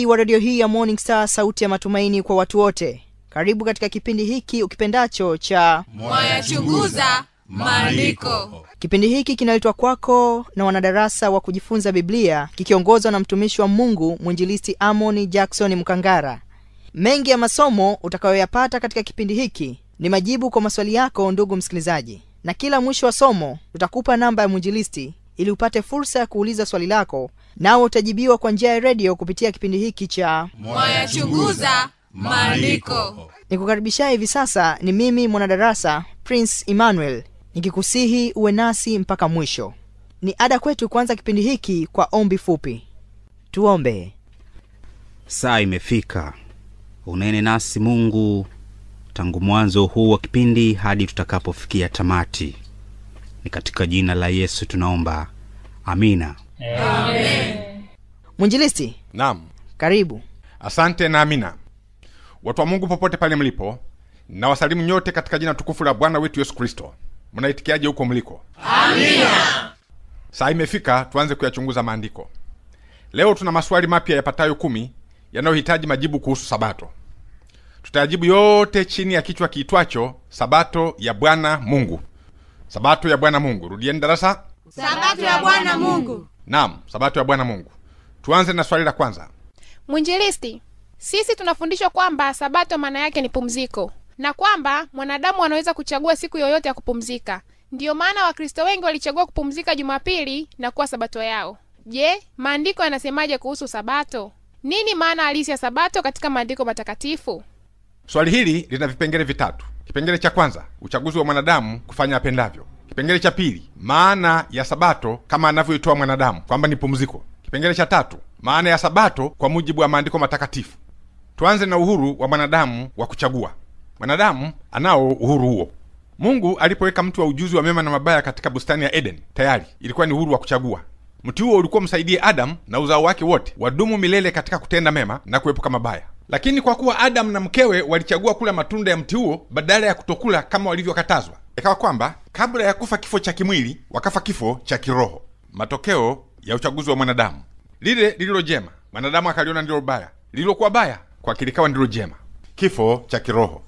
Wa radio hii ya Morning Star, sauti ya matumaini kwa watu wote. Karibu katika kipindi hiki ukipendacho cha Mwayachunguza Maandiko. Kipindi hiki kinaletwa kwako na wanadarasa wa kujifunza Biblia, kikiongozwa na mtumishi wa Mungu Mwinjilisti Amoni Jackson Mkangara. Mengi ya masomo utakayoyapata katika kipindi hiki ni majibu kwa maswali yako, ndugu msikilizaji. Na kila mwisho wa somo tutakupa namba ya mwinjilisti ili upate fursa ya kuuliza swali lako, nao utajibiwa kwa njia ya radio kupitia kipindi hiki cha Mwayachunguza Maandiko. Nikukaribisha hivi sasa ni mimi mwanadarasa Prince Emmanuel, nikikusihi uwe nasi mpaka mwisho. Ni ada kwetu kuanza kipindi hiki kwa ombi fupi. Tuombe. Saa imefika. Unene nasi Mungu tangu mwanzo huu wa kipindi hadi tutakapofikia tamati. Ni katika jina la Yesu tunaomba. Amina. Amen. Mwinjilisti. Naam. Karibu. Asante na amina. Watu wa Mungu popote pale mlipo, na wasalimu nyote katika jina tukufu la Bwana wetu Yesu Kristo. Mnaitikiaje huko mliko? Amina. Saa imefika tuanze kuyachunguza maandiko. Leo tuna maswali mapya yapatayo 10 yanayohitaji majibu kuhusu Sabato. Tutayajibu yote chini ya kichwa kiitwacho Sabato ya Bwana Mungu. Sabato ya Bwana Mungu. Rudieni darasa. Sabato ya Bwana Mungu. Naam, Sabato ya Bwana Mungu. Tuanze na swali la kwanza. Mwinjilisti, sisi tunafundishwa kwamba Sabato maana yake ni pumziko, na kwamba mwanadamu anaweza kuchagua siku yoyote ya kupumzika. Ndiyo maana Wakristo wengi walichagua kupumzika Jumapili na kuwa Sabato yao. Je, maandiko yanasemaje kuhusu Sabato? Nini maana halisi ya Sabato katika maandiko matakatifu? Swali hili lina vipengele vitatu. Kipengele cha kwanza, uchaguzi wa mwanadamu kufanya apendavyo. Kipengele cha pili, maana ya Sabato kama anavyoitoa mwanadamu kwamba ni pumziko. Kipengele cha tatu, maana ya Sabato kwa mujibu wa maandiko matakatifu. Tuanze na uhuru wa mwanadamu wa kuchagua. Mwanadamu anao uhuru huo. Mungu alipoweka mti wa ujuzi wa mema na mabaya katika bustani ya Eden, tayari ilikuwa ni uhuru wa kuchagua. Mti huo ulikuwa msaidie Adam na uzao wake wote wadumu milele katika kutenda mema na kuepuka mabaya. Lakini kwa kuwa Adam na mkewe walichagua kula matunda ya mti huo badala ya kutokula kama walivyokatazwa, ikawa kwamba kabla ya kufa kifo cha kimwili, wakafa kifo cha kiroho. Matokeo ya uchaguzi wa mwanadamu, lile lililo jema mwanadamu akaliona ndilo baya, lililokuwa baya kwake likawa ndilo jema. Kifo cha kiroho.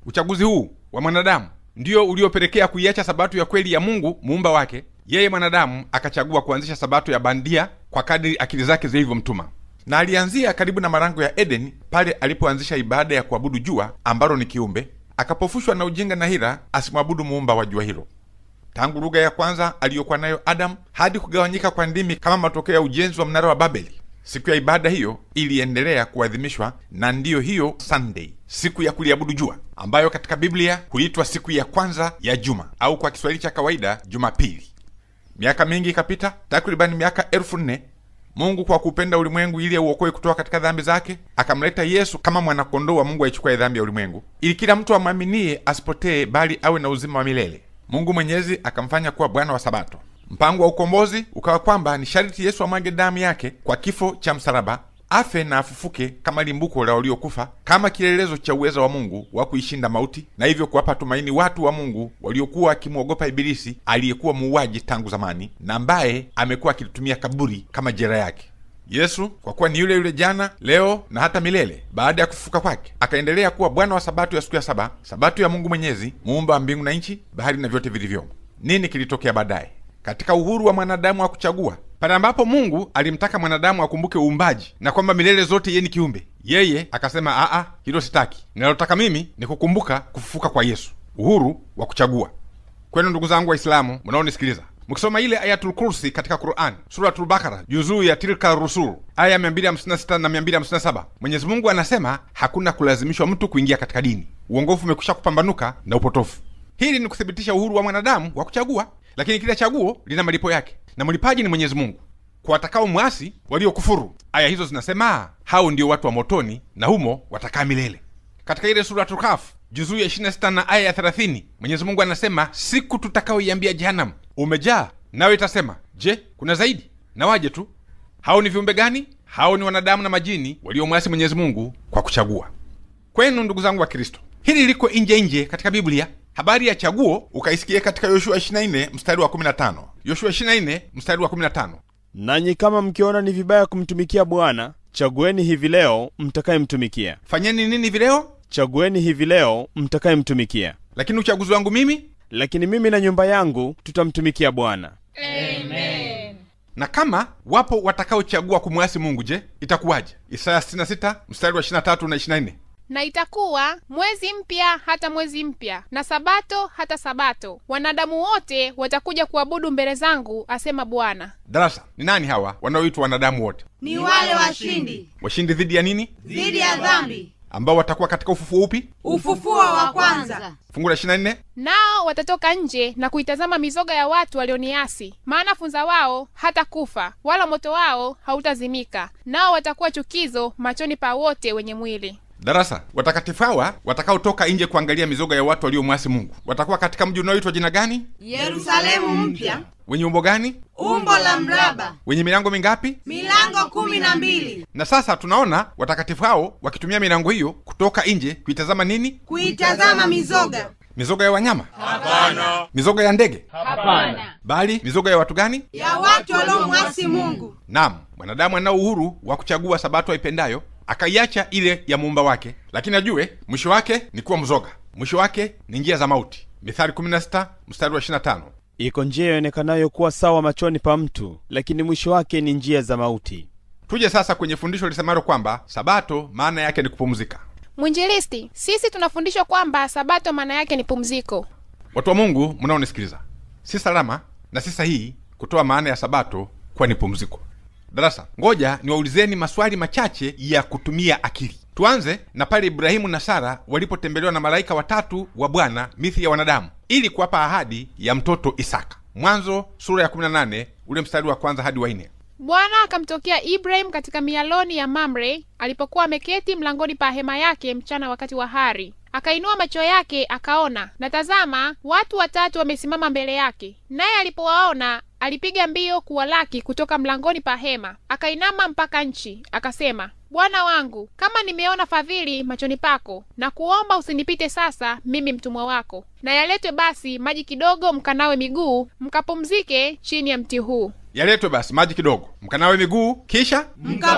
Uchaguzi huu wa mwanadamu ndio uliopelekea kuiacha Sabato ya kweli ya Mungu muumba wake. Yeye mwanadamu akachagua kuanzisha Sabato ya bandia kwa kadri akili zake zilivyomtuma. Na alianzia karibu na marango ya Eden, pale alipoanzisha ibada ya kuabudu jua ambalo ni kiumbe, akapofushwa na ujinga na hila asimwabudu muumba wa jua hilo. Tangu lugha ya kwanza aliyokuwa nayo Adam hadi kugawanyika kwa ndimi kama matokeo ya ujenzi wa mnara wa Babeli, siku ya ibada hiyo iliendelea kuadhimishwa, na ndiyo hiyo Sunday, siku ya kuliabudu jua, ambayo katika Biblia huitwa siku ya kwanza ya juma, au kwa Kiswahili cha kawaida Jumapili. Miaka mingi ikapita, takriban miaka 1400. Mungu kwa kupenda ulimwengu ili auokoe kutoka katika dhambi zake, akamleta Yesu kama mwanakondoo wa Mungu aichukue dhambi ya ulimwengu, ili kila mtu amwaminie asipotee bali awe na uzima wa milele. Mungu Mwenyezi akamfanya kuwa Bwana wa Sabato. Mpango wa ukombozi ukawa kwamba ni sharti Yesu amwage damu yake kwa kifo cha msalaba, afe na afufuke kama limbuko la waliokufa, kama kielelezo cha uwezo wa Mungu wa kuishinda mauti, na hivyo kuwapa tumaini watu wa Mungu waliokuwa wakimwogopa Ibilisi, aliyekuwa muuaji tangu zamani na ambaye amekuwa akilitumia kaburi kama jela yake. Yesu kwa kuwa ni yule yule jana, leo na hata milele, baada ya kufufuka kwake akaendelea kuwa Bwana wa Sabato ya siku ya saba, Sabato ya Mungu Mwenyezi, muumba wa mbingu na nchi, bahari na vyote vilivyomo. Nini kilitokea baadaye? Katika uhuru wa mwanadamu wa kuchagua, pale ambapo Mungu alimtaka mwanadamu akumbuke uumbaji na kwamba milele zote yeye ni kiumbe, yeye akasema hilo sitaki. Ninalotaka mimi ni kukumbuka kufufuka kwa Yesu. Uhuru wa kuchagua. Kwenu ndugu zangu Waislamu mnaonisikiliza, mkisoma ile Ayatul Kursi katika Qur'an, Suratul Bakara, juzuu ya Tilka Rusul, aya 256 na 257, Mwenyezi Mungu anasema hakuna kulazimishwa mtu kuingia katika dini. Uongofu umekwisha kupambanuka na upotofu. Hili ni kuthibitisha uhuru wa mwanadamu wa kuchagua, lakini kila chaguo lina malipo yake, na mlipaji ni Mwenyezi Mungu. Kwa watakao muasi waliokufuru, aya hizo zinasema hao ndio watu wa motoni na humo watakaa milele. Katika ile Suratul Kahf, juzuu ya 26 na aya ya 30, Mwenyezi Mungu anasema siku tutakaoiambia Jahannam umejaa, nawe itasema je, kuna zaidi? Na waje tu. Hao ni viumbe gani? Hao ni wanadamu na majini waliomwasi Mwenyezi Mungu kwa kuchagua. Kwenu ndugu zangu wa Kristo, hili liko nje katika Biblia. Habari ya chaguo ukaisikia katika Yoshua 24 mstari wa 15. Yoshua 24 mstari wa 15. Nanyi kama mkiona ni vibaya kumtumikia Bwana, chagueni hivi leo mtakayemtumikia. Fanyeni nini hivi leo? Chagueni hivi leo mtakayemtumikia. Lakini uchaguzi wangu mimi? Lakini mimi na nyumba yangu tutamtumikia Bwana. Amen. Na kama wapo watakaochagua kumwasi Mungu, je, itakuwaje? Isaya 66 mstari wa 23 na 24. Na itakuwa mwezi mpya hata mwezi mpya, na sabato hata sabato, wanadamu wote watakuja kuabudu mbele zangu, asema Bwana. Darasa, ni nani hawa wanaoitwa wanadamu wote? Ni wale washindi. Washindi dhidi ya nini? Dhidi ya dhambi. Ambao watakuwa katika ufufuo upi? Ufufuo wa kwanza. Fungu la 24. Nao watatoka nje na kuitazama mizoga ya watu walioniasi, maana funza wao hata kufa, wala moto wao hautazimika, nao watakuwa chukizo machoni pa wote wenye mwili. Darasa, watakatifu hawa watakaotoka nje kuangalia mizoga ya watu waliomwasi Mungu watakuwa katika mji unaoitwa jina gani? Yerusalemu mpya. Wenye umbo gani? Umbo la mraba. Wenye milango mingapi? Milango 12. Na sasa tunaona watakatifu hao wakitumia milango hiyo kutoka nje kuitazama nini? Kuitazama mizoga. Mizoga ya wanyama? Hapana. Mizoga ya ndege? Hapana. Bali mizoga ya watu gani? Ya watu waliomwasi Mungu. Naam, mwanadamu anao uhuru wa kuchagua sabato aipendayo, akaiacha ile ya muumba wake, lakini ajue mwisho wake ni kuwa mzoga. Mwisho wake ni njia za mauti. Mithali 16 mstari wa 25. Iko njia ionekanayo kuwa sawa machoni pa mtu, lakini mwisho wake ni njia za mauti. Tuje sasa kwenye fundisho lisemalo kwamba sabato maana yake ni kupumzika. Mwinjilisti, sisi tunafundishwa kwamba sabato maana yake ni pumziko. Watu wa Mungu mnaonisikiliza, si salama na si sahihi kutoa maana ya sabato kuwa ni pumziko. Darasa, ngoja niwaulizeni maswali machache ya kutumia akili. Tuanze na pale Ibrahimu na Sara walipotembelewa na malaika watatu wa Bwana mithili ya wanadamu ili kuwapa ahadi ya mtoto Isaka. Mwanzo sura ya 18 ule mstari wa 1 hadi wa 4. Bwana akamtokea Ibrahim katika mialoni ya Mamre alipokuwa ameketi mlangoni pa hema yake mchana wakati wa hari. Akainua macho yake akaona, na tazama, watu watatu wamesimama mbele yake. Naye alipowaona alipiga mbio kuwalaki kutoka mlangoni pa hema, akainama mpaka nchi, akasema, Bwana wangu, kama nimeona fadhili machoni pako, na kuomba usinipite sasa mimi mtumwa wako, na yaletwe basi maji kidogo mkanawe miguu, mkapumzike chini ya mti huu. Yaletwe basi maji kidogo mkanawe miguu, kisha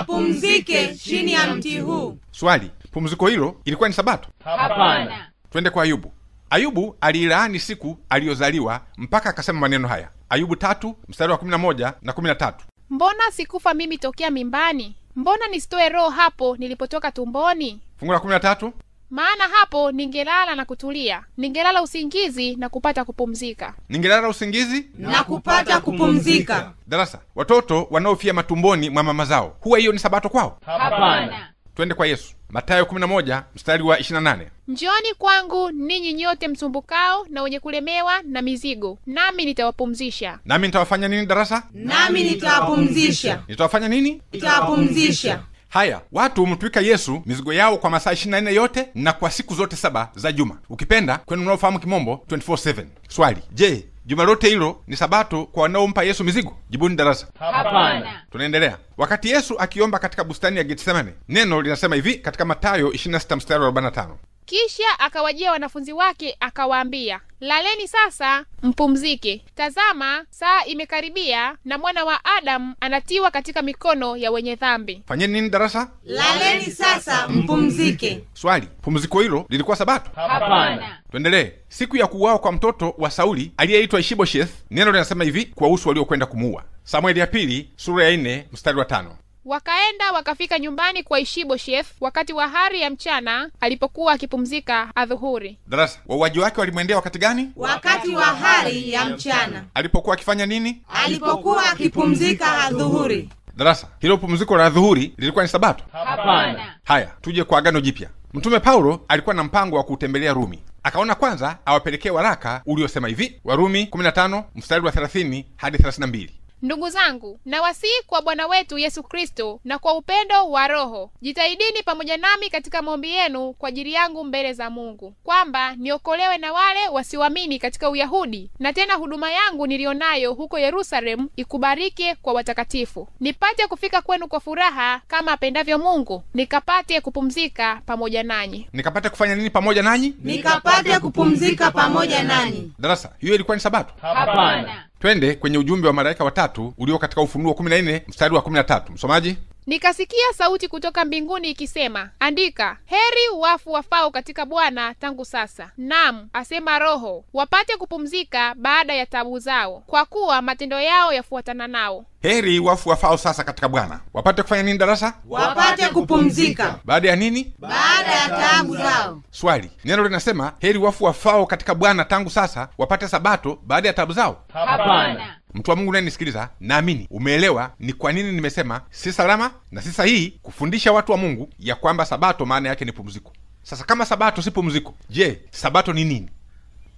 mkapumzike chini ya mti huu. Swali, pumziko hilo ilikuwa ni sabato? Hapana. Twende kwa Ayubu. Ayubu alilaani siku aliyozaliwa mpaka akasema maneno haya. Ayubu 3 mstari wa 11 na 13. Mbona sikufa mimi tokea mimbani? Mbona nisitoe roho hapo nilipotoka tumboni? Fungu la 13. Maana hapo ningelala na kutulia, ningelala usingizi na kupata kupumzika. Ningelala usingizi na kupata kupumzika. Darasa, watoto wanaofia matumboni mwa mama zao, huwa hiyo ni sabato kwao? Hapana. Twende kwa Yesu. Mathayo 11 mstari wa 28. Njooni kwangu ninyi nyote msumbukao na wenye kulemewa na mizigo, nami nitawapumzisha. Nami nitawafanya nini darasa? Nami nitawapumzisha. Nitawafanya nini? Nitawapumzisha. Haya, watu mtwika Yesu mizigo yao kwa masaa 24 yote na kwa siku zote 7 za juma. Ukipenda kwenu mnaofahamu kimombo 24/7. Swali, je, juma lote hilo ni sabato kwa wanaompa Yesu mizigo? Jibuni darasa. Hapana. Tunaendelea. Wakati Yesu akiomba katika bustani ya Getsemane, neno linasema hivi katika Mathayo 26 mstari wa 45. Kisha akawajia wanafunzi wake akawaambia, laleni sasa mpumzike. Tazama, saa imekaribia na mwana wa Adamu anatiwa katika mikono ya wenye dhambi. Fanyeni nini darasa? Laleni sasa mpumzike. Swali, pumziko hilo lilikuwa sabato? Hapana. Tuendelee. Siku ya kuuawa kwa mtoto wa Sauli aliyeitwa Ishibosheth, neno linasema hivi kuwahusu waliokwenda kumuua. Samueli ya pili sura ya 4 mstari wa 5. Wakaenda wakafika nyumbani kwa Ishibosheth wakati wa hari ya mchana alipokuwa akipumzika adhuhuri. Darasa, wauaji wake walimwendea wakati gani? Wakati wa hari ya mchana. Alipokuwa akifanya nini? Alipokuwa akipumzika adhuhuri. Darasa, hilo pumziko la adhuhuri lilikuwa ni sabato? Hapana. Haya, tuje kwa Agano Jipya. Mtume Paulo alikuwa na mpango wa kutembelea Rumi. Akaona kwanza awapelekee waraka uliosema hivi, Warumi 15 mstari wa 30 hadi 32. Ndugu zangu, nawasihi kwa Bwana wetu Yesu Kristo na kwa upendo wa Roho, jitahidini pamoja nami katika maombi yenu kwa ajili yangu mbele za Mungu, kwamba niokolewe na wale wasioamini katika Uyahudi, na tena huduma yangu nilionayo huko Yerusalemu ikubarike kwa watakatifu, nipate kufika kwenu kwa furaha kama apendavyo Mungu, nikapate kupumzika pamoja nanyi. Nikapate kufanya nini pamoja nanyi? Nikapate kupumzika pamoja nanyi. Darasa, hiyo ilikuwa ni sabato? Hapana. Twende kwenye ujumbe wa malaika watatu ulio katika Ufunuo 14 mstari wa 13. Msomaji. Nikasikia sauti kutoka mbinguni ikisema, andika, heri wafu wafao katika Bwana tangu sasa, naam, asema Roho, wapate kupumzika baada ya taabu zao, kwa kuwa matendo yao yafuatana nao. Heri wafu wafao sasa katika Bwana. Wapate kufanya nini darasa? Wapate kupumzika Baada ya nini? baada ya taabu zao. Swali. Neno linasema heri wafu wafao katika Bwana tangu sasa wapate sabato baada ya taabu zao? Hapana. Mtu wa Mungu naye nisikiliza, naamini umeelewa ni kwa nini nimesema si salama na si sahihi kufundisha watu wa Mungu ya kwamba sabato maana yake ni pumziko. Sasa kama sabato si pumziko, je, sabato ni nini?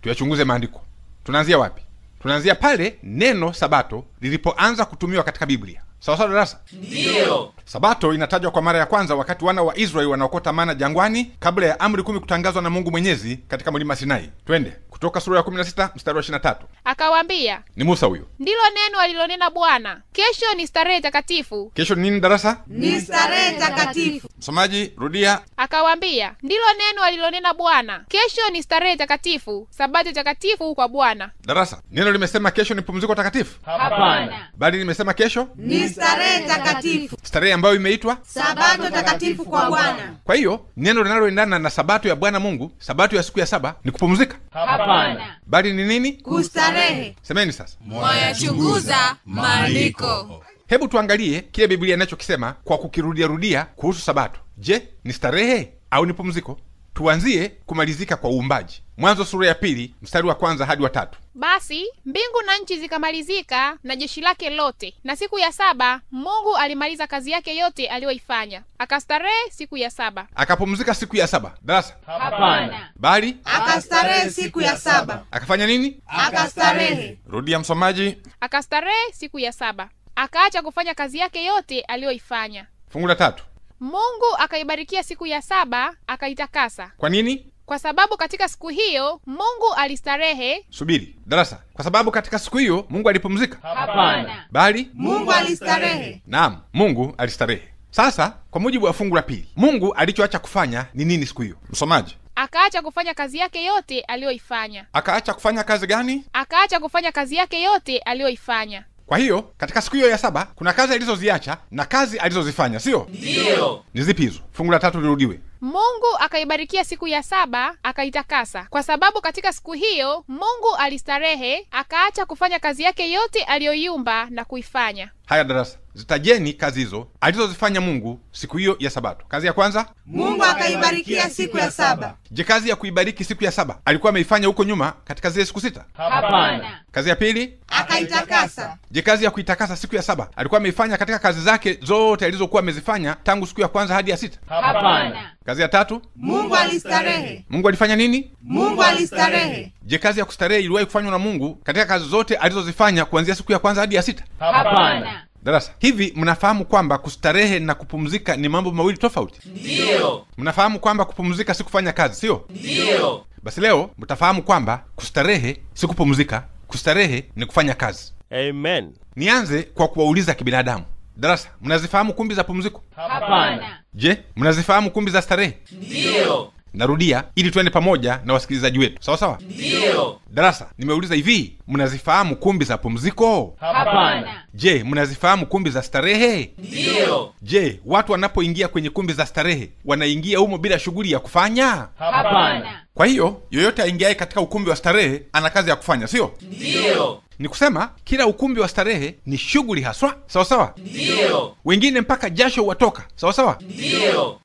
Tuyachunguze maandiko. Tunaanzia wapi? Tunaanzia pale neno sabato lilipoanza kutumiwa katika Biblia. Sawa sawa darasa? Ndio. Sabato inatajwa kwa mara ya kwanza wakati wana wa Israeli wanaokota mana jangwani kabla ya amri 10 kutangazwa na Mungu Mwenyezi katika mlima Sinai. Twende Kutoka sura ya 16 mstari wa 23. Akawaambia, Ni Musa huyo. ndilo neno alilonena Bwana, kesho ni starehe takatifu. Kesho ni nini darasa? Ni starehe takatifu. Msomaji, rudia. Akawaambia, ndilo neno alilonena Bwana, kesho ni starehe takatifu, sabato takatifu kwa Bwana. Darasa, neno limesema kesho ni pumziko takatifu? Hapana. Bali limesema kesho Ni starehe takatifu, starehe ambayo imeitwa sabato takatifu kwa Bwana. Kwa hiyo neno linaloendana na sabato ya Bwana Mungu, sabato ya siku ya saba, ni kupumzika. Hapana. Bali ni nini? Kustarehe. Semeni sasa. Mwayachunguza maandiko. Hebu tuangalie kile Biblia inachokisema kwa kukirudia kuhusu sabato. Je, ni starehe au ni pumziko? Tuanzie kumalizika kwa uumbaji. Mwanzo sura ya 2 mstari wa 1 hadi wa 3. Basi mbingu na nchi zikamalizika na jeshi lake lote, na siku ya saba Mungu alimaliza kazi yake yote aliyoifanya, akastarehe siku ya saba. Akapumzika siku ya saba. Darasa. Hapana. Bali Akastarehe siku ya saba. akafanya nini? Akastarehe. Rudia msomaji. Akastarehe siku ya saba, akaacha kufanya kazi yake yote aliyoifanya. Fungu la 3. Mungu akaibarikia siku ya saba, akaitakasa, Kwa nini? kwa sababu katika siku hiyo Mungu alistarehe. Subiri. Darasa. Kwa sababu katika siku hiyo Mungu alipumzika. Hapana. Bali Mungu alistarehe. naam, Mungu alistarehe. Sasa kwa mujibu wa fungu la 2, Mungu alichoacha kufanya ni nini siku hiyo? Msomaji. Akaacha kufanya kazi yake yote aliyoifanya. Akaacha kufanya kazi gani? Akaacha kufanya kazi yake yote aliyoifanya. Kwa hiyo katika siku hiyo ya saba kuna kazi alizoziacha na kazi alizozifanya, sio? Ndio. Ni zipi hizo? Fungu la 3 lirudiwe. Mungu akaibarikia siku ya saba, akaitakasa, kwa sababu katika siku hiyo Mungu alistarehe, akaacha kufanya kazi yake yote aliyoiumba na kuifanya. Haya darasa, zitajeni kazi hizo alizozifanya Mungu siku hiyo ya sabato. Kazi ya kwanza, Mungu akaibarikia siku ya saba. je, kazi ya kuibariki siku ya saba alikuwa ameifanya huko nyuma katika zile siku 6? Hapana. Kazi ya pili, Akaitakasa. je, kazi ya kuitakasa siku ya saba alikuwa ameifanya katika kazi zake zote alizokuwa amezifanya tangu siku ya kwanza hadi ya 6? Hapana. Kazi ya tatu, Mungu alistarehe. Mungu alifanya nini? Mungu alistarehe. Je, kazi ya kustarehe iliwahi kufanywa na Mungu katika kazi zote alizozifanya kuanzia siku ya kwanza hadi ya 6? Hapana. Darasa, hivi mnafahamu kwamba kustarehe na kupumzika ni mambo mawili tofauti? Ndio. Mnafahamu kwamba kupumzika si kufanya kazi, sio? Ndio. Basi leo mtafahamu kwamba kustarehe si kupumzika, kustarehe ni kufanya kazi. Amen. Nianze kwa kuwauliza kibinadamu. Darasa, mnazifahamu kumbi za pumziko? Hapana. Je, mnazifahamu kumbi za starehe? Ndio. Narudia ili tuende pamoja na wasikilizaji wetu. Sawa sawa? Ndio. Darasa, nimeuliza hivi, mnazifahamu kumbi za pumziko? Hapana. Je, mnazifahamu kumbi za starehe? Ndio. Je, watu wanapoingia kwenye kumbi za starehe wanaingia humo bila shughuli ya kufanya? Hapana. Kwa hiyo yoyote aingiaye katika ukumbi wa starehe ana kazi ya kufanya, sio? Ndio. Ni kusema kila ukumbi wa starehe ni shughuli haswa. Sawa sawa? Ndio. Wengine mpaka jasho watoka. Sawa sawa? Ndio.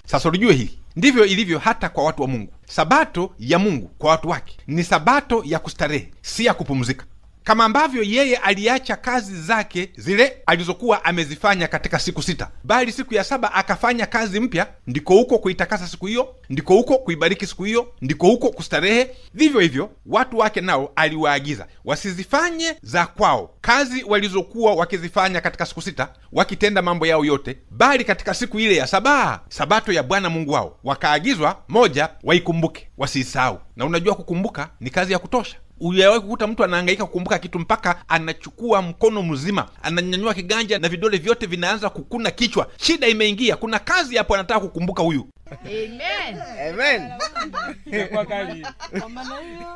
Sasa ulijue hili, ndivyo ilivyo hata kwa watu wa Mungu. Sabato ya Mungu kwa watu wake ni sabato ya kustarehe, si ya kupumzika. Kama ambavyo yeye aliacha kazi zake zile alizokuwa amezifanya katika siku 6, bali siku ya saba akafanya kazi mpya, ndiko huko kuitakasa siku hiyo, ndiko huko kuibariki siku hiyo, ndiko huko kustarehe. Vivyo hivyo watu wake nao aliwaagiza wasizifanye za kwao kazi walizokuwa wakizifanya katika siku 6, wakitenda mambo yao yote, bali katika siku ile ya saba, sabato ya Bwana Mungu wao, wakaagizwa moja, waikumbuke, wasiisahau. Na unajua kukumbuka ni kazi ya kutosha. Uliwahi kukuta mtu anahangaika kukumbuka kitu mpaka anachukua mkono mzima, ananyanyua kiganja na vidole vyote vinaanza kukuna kichwa? Shida imeingia, kuna kazi hapo anataka kukumbuka huyu. Amen.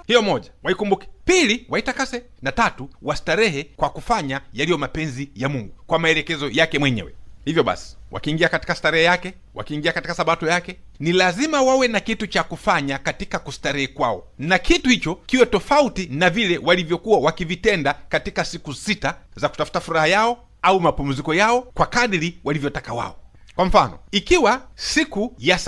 Hiyo moja, waikumbuke. Pili, waitakase. Na tatu, wastarehe kwa kufanya yaliyo mapenzi ya Mungu kwa maelekezo yake mwenyewe. Hivyo basi, wakiingia katika starehe yake, wakiingia katika sabato yake, ni lazima wawe na kitu cha kufanya katika kustarehe kwao, na kitu hicho kiwe tofauti na vile walivyokuwa wakivitenda katika siku 6 za kutafuta furaha yao au mapumziko yao kwa kadiri walivyotaka wao. Kwa mfano, ikiwa siku ya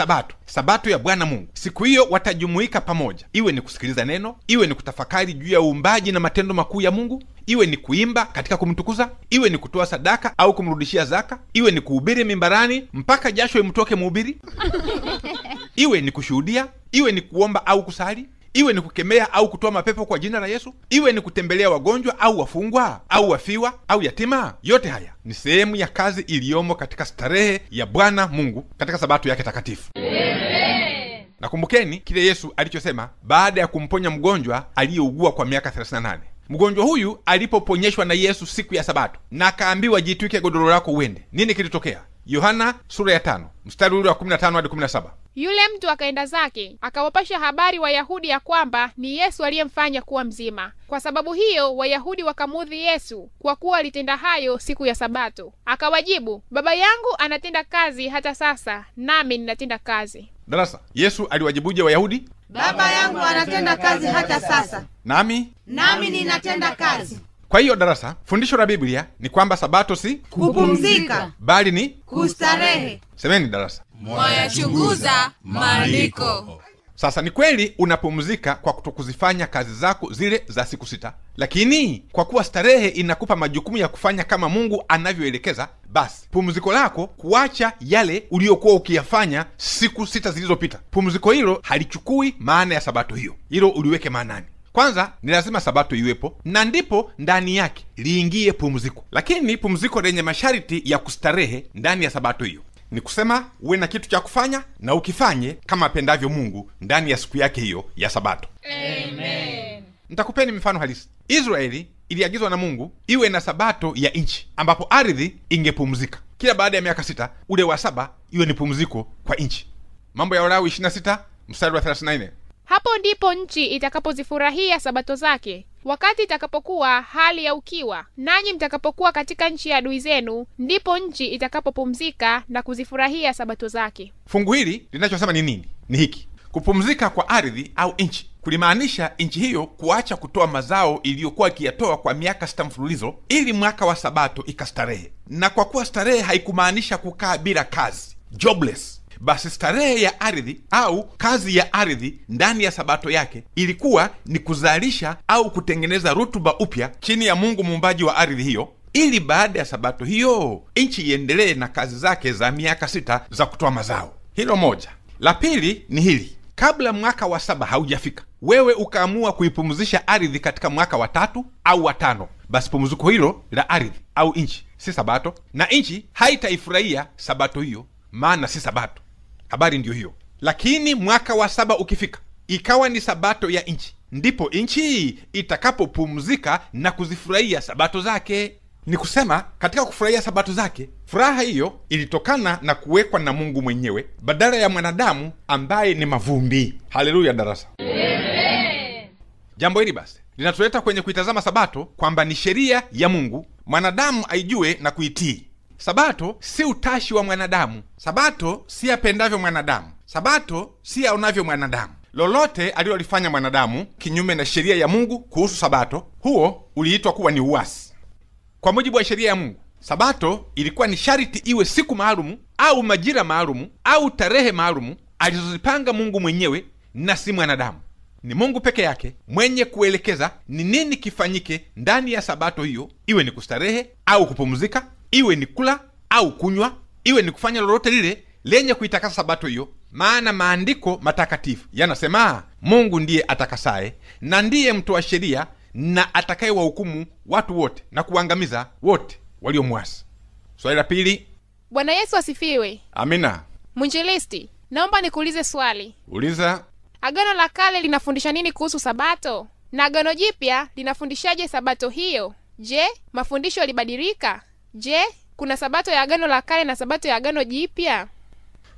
sabato ya Bwana Mungu, siku hiyo watajumuika pamoja, iwe ni kusikiliza neno, iwe ni kutafakari juu ya uumbaji na matendo makuu ya Mungu, iwe ni kuimba katika kumtukuza, iwe ni kutoa sadaka au kumrudishia zaka, iwe ni kuhubiri mimbarani mpaka jasho imtoke mhubiri, iwe ni kushuhudia, iwe ni kuomba au kusali, iwe ni kukemea au kutoa mapepo kwa jina la Yesu, iwe ni kutembelea wagonjwa au wafungwa au wafiwa au yatima. Yote haya ni sehemu ya kazi iliyomo katika starehe ya Bwana Mungu katika sabato yake takatifu. Amen. Nakumbukeni kile Yesu alichosema baada ya kumponya mgonjwa aliyeugua kwa miaka 38. Mgonjwa huyu alipoponyeshwa na Yesu siku ya sabato na akaambiwa, jitwike godoro lako uende, nini kilitokea? Yohana sura ya 5 mstari ule wa 15 hadi 17. Yule mtu akaenda zake akawapasha habari Wayahudi ya kwamba ni Yesu aliyemfanya kuwa mzima. Kwa sababu hiyo Wayahudi wakamudhi Yesu kwa kuwa alitenda hayo siku ya sabato. Akawajibu, Baba yangu anatenda kazi hata sasa, nami ninatenda kazi. Darasa, Yesu aliwajibuje Wayahudi? Baba yangu anatenda kazi hata sasa, nami ninatenda kazi. Kwa hiyo darasa, fundisho la Biblia ni kwamba sabato si kupumzika, bali ni kustarehe. Semeni darasa. Mwayachunguza maandiko. Sasa ni kweli unapumzika kwa kutokuzifanya kazi zako zile za siku 6, lakini kwa kuwa starehe inakupa majukumu ya kufanya kama Mungu anavyoelekeza, basi pumziko lako kuacha yale uliyokuwa ukiyafanya siku 6 zilizopita. Pumziko hilo halichukui maana ya sabato hiyo. Hilo uliweke maanani. Kwanza ni lazima sabato iwepo, na ndipo ndani yake liingie pumziko. Lakini pumziko lenye masharti ya kustarehe ndani ya sabato hiyo ni kusema uwe na kitu cha kufanya na ukifanye kama apendavyo Mungu ndani ya siku yake hiyo ya sabato. Amen. Nitakupeni mfano halisi. Israeli iliagizwa na Mungu iwe na sabato ya nchi ambapo ardhi ingepumzika kila baada ya miaka 6. Ule wa 7 iwe ni pumziko kwa nchi. Mambo ya Walawi 26 mstari wa 34. Hapo ndipo nchi itakapozifurahia sabato zake, wakati itakapokuwa hali ya ukiwa. Nanyi mtakapokuwa katika nchi ya adui zenu, ndipo nchi itakapopumzika na kuzifurahia sabato zake. Fungu hili linachosema ni nini? Ni hiki: kupumzika kwa ardhi au nchi kulimaanisha nchi hiyo kuacha kutoa mazao iliyokuwa ikiyatoa kwa miaka 6 mfululizo, ili mwaka wa sabato ikastarehe. Na kwa kuwa starehe haikumaanisha kukaa bila kazi, jobless, basi starehe ya ardhi au kazi ya ardhi ndani ya sabato yake ilikuwa ni kuzalisha au kutengeneza rutuba upya chini ya Mungu muumbaji wa ardhi hiyo, ili baada ya sabato hiyo nchi iendelee na kazi zake za miaka 6 za kutoa mazao. Hilo moja. La pili ni hili: kabla mwaka wa 7 haujafika, wewe ukaamua kuipumzisha ardhi katika mwaka wa 3 au wa 5, basi pumziko hilo la ardhi au nchi si sabato, na nchi haitaifurahia sabato hiyo, maana si sabato. Habari ndiyo hiyo. Lakini mwaka wa 7 ukifika, ikawa ni sabato ya nchi, ndipo nchi itakapopumzika na kuzifurahia sabato zake. Ni kusema katika kufurahia sabato zake, furaha hiyo ilitokana na kuwekwa na Mungu mwenyewe badala ya mwanadamu ambaye ni mavumbi. Haleluya darasa. Amen. Jambo hili basi linatuleta kwenye kuitazama sabato kwamba ni sheria ya Mungu, mwanadamu aijue na kuitii. Sabato si utashi wa mwanadamu. Sabato si apendavyo mwanadamu. Sabato si aonavyo mwanadamu. Lolote alilolifanya mwanadamu kinyume na sheria ya Mungu kuhusu sabato, huo uliitwa kuwa ni uasi. Kwa mujibu wa sheria ya Mungu, sabato ilikuwa ni sharti iwe siku maalumu au majira maalumu au tarehe maalumu alizozipanga Mungu mwenyewe na si mwanadamu. Ni Mungu peke yake mwenye kuelekeza ni nini kifanyike ndani ya sabato hiyo, iwe ni kustarehe au kupumzika, iwe ni kula au kunywa, iwe ni kufanya lolote lile lenye kuitakasa sabato hiyo. Maana maandiko matakatifu yanasema Mungu ndiye atakasaye na ndiye mtoa sheria na atakaye wahukumu watu wote na kuangamiza wote waliomwasi. Swali la pili. Bwana Yesu asifiwe. Amina. Mwinjilisti, naomba nikuulize swali. Uliza. Agano la Kale linafundisha nini kuhusu sabato? Na Agano Jipya linafundishaje sabato hiyo? Je, mafundisho yalibadilika? Je, kuna sabato ya Agano la Kale na sabato ya Agano Jipya?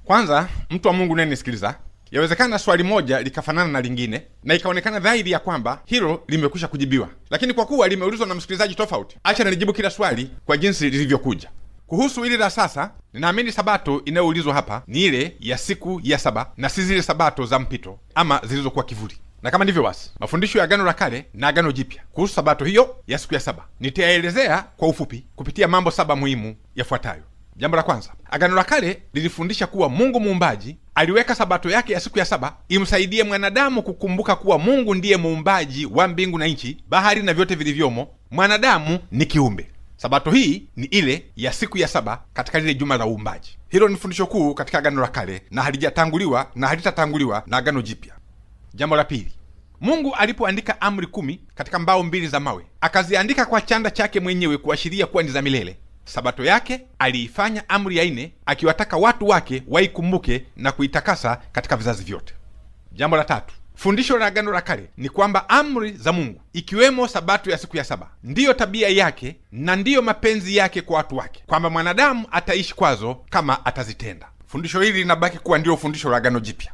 Kwanza, mtu wa Mungu unayenisikiliza, yawezekana swali moja likafanana na lingine na ikaonekana dhahiri ya kwamba hilo limekwisha kujibiwa, lakini kwa kuwa limeulizwa na msikilizaji tofauti, acha nilijibu kila swali kwa jinsi lilivyokuja. Kuhusu hili la sasa, ninaamini sabato inayoulizwa hapa ni ile ya siku ya saba na si zile sabato za mpito ama zilizokuwa kivuli. Na kama ndivyo basi, mafundisho ya Agano la Kale na Agano Jipya kuhusu sabato hiyo ya siku ya saba nitayaelezea kwa ufupi kupitia mambo saba muhimu yafuatayo. Jambo la kwanza, Agano la Kale lilifundisha kuwa Mungu muumbaji aliweka sabato yake ya siku ya saba imsaidie mwanadamu kukumbuka kuwa Mungu ndiye muumbaji wa mbingu na nchi, bahari na vyote vilivyomo. Mwanadamu ni kiumbe. Sabato hii ni ile ya siku ya saba katika lile juma la uumbaji. Hilo ni fundisho kuu katika Agano la Kale na halijatanguliwa na halitatanguliwa na Agano Jipya. Jambo la pili, Mungu alipoandika amri 10 katika mbao 2 za mawe, akaziandika kwa chanda chake mwenyewe kuashiria kuwa ni za milele. Sabato yake aliifanya amri ya 4, akiwataka watu wake waikumbuke na kuitakasa katika vizazi vyote. Jambo la tatu, fundisho la Agano la Kale ni kwamba amri za Mungu, ikiwemo sabato ya siku ya saba, ndiyo tabia yake na ndiyo mapenzi yake kwa watu wake, kwamba mwanadamu ataishi kwazo kama atazitenda. Fundisho hili linabaki kuwa ndiyo fundisho la Agano Jipya.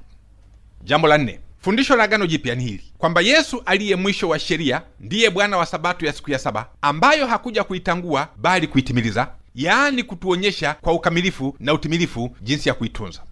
Jambo la 4, fundisho la Agano Jipya ni hili, kwamba Yesu aliye mwisho wa sheria ndiye Bwana wa sabato ya siku ya saba, ambayo hakuja kuitangua bali kuitimiliza, yaani kutuonyesha kwa ukamilifu na utimilifu jinsi ya kuitunza.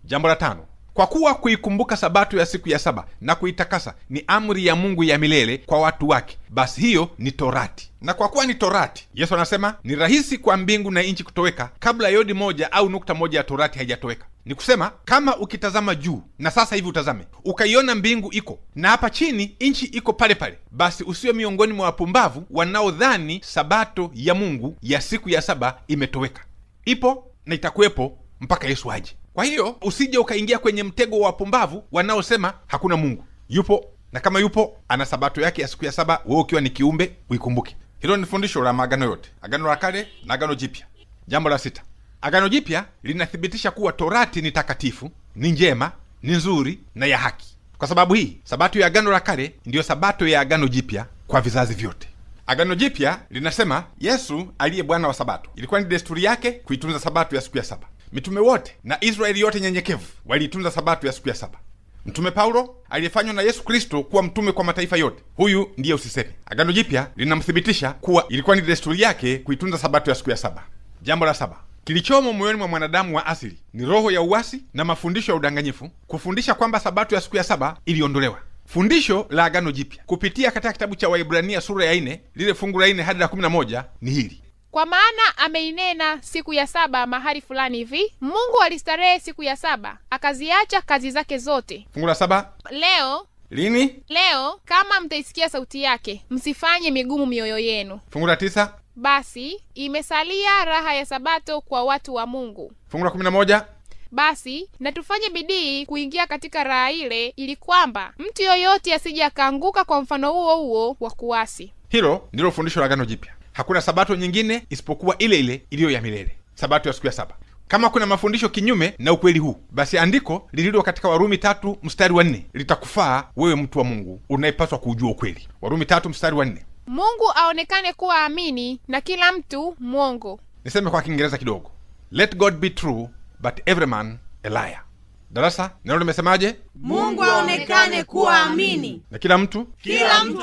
Jambo la 5, kwa kuwa kuikumbuka sabato ya siku ya saba na kuitakasa ni amri ya Mungu ya milele kwa watu wake, basi hiyo ni Torati. Na kwa kuwa ni Torati, Yesu anasema ni rahisi kwa mbingu na nchi kutoweka kabla yodi moja au nukta moja ya Torati haijatoweka. Ni kusema kama ukitazama juu na sasa hivi utazame, ukaiona mbingu iko na hapa chini nchi iko pale pale, basi usiwe miongoni mwa wapumbavu wanaodhani sabato ya Mungu ya siku ya saba imetoweka. Ipo na itakuwepo mpaka Yesu aje. Kwa hiyo usije ukaingia kwenye mtego wa wapumbavu wanaosema hakuna Mungu. Yupo, na kama yupo ana sabato yake ya siku ya saba, wewe ukiwa ni kiumbe uikumbuke. Hilo ni fundisho la maagano yote, Agano la Kale na Agano Jipya. Jambo la 6, Agano Jipya linathibitisha kuwa Torati ni takatifu, ni njema, ni nzuri na ya haki. Kwa sababu hii, sabato ya Agano la Kale ndiyo sabato ya Agano Jipya kwa vizazi vyote. Agano Jipya linasema Yesu aliye Bwana wa sabato, ilikuwa ni desturi yake kuitunza sabato ya siku ya saba. Mitume wote na Israeli yote nyenyekevu waliitunza sabato ya siku ya saba. Mtume Paulo aliyefanywa na Yesu Kristo kuwa mtume kwa mataifa yote, huyu ndiye usiseme. Agano Jipya linamthibitisha kuwa ilikuwa ni desturi yake kuitunza sabato ya siku ya saba. Jambo la 7, kilichomo moyoni mwa mwanadamu wa asili ni roho ya uasi na mafundisho ya udanganyifu kufundisha kwamba sabato ya siku ya saba iliondolewa. Fundisho la Agano Jipya kupitia katika kitabu cha Waebrania sura ya 4 lile fungu la 4 hadi la 11 ni hili: kwa maana ameinena siku ya saba mahali fulani hivi, Mungu alistarehe siku ya saba, akaziacha kazi zake zote. Fungu la 7, leo lini? Leo kama mtaisikia sauti yake, msifanye migumu mioyo yenu. Fungu la 9, basi imesalia raha ya sabato kwa watu wa Mungu. Fungu la 11, basi na tufanye bidii kuingia katika raha ile, ili kwamba mtu yoyote asije akaanguka kwa mfano huo huo wa kuasi. Hilo ndilo fundisho la Agano Jipya. Hakuna sabato nyingine isipokuwa ile ile iliyo ya milele, sabato ya siku ya saba. Kama kuna mafundisho kinyume na ukweli huu, basi andiko lililo katika Warumi 3 mstari wa 4 litakufaa wewe, mtu wa Mungu unayepaswa kujua ukweli. Warumi 3 mstari wa 4, Mungu aonekane kuwa amini na kila mtu mwongo. Niseme kwa Kiingereza kidogo, let God be true but every man a liar. Darasa, neno limesemaje? Mungu aonekane kuwa amini na kila mtu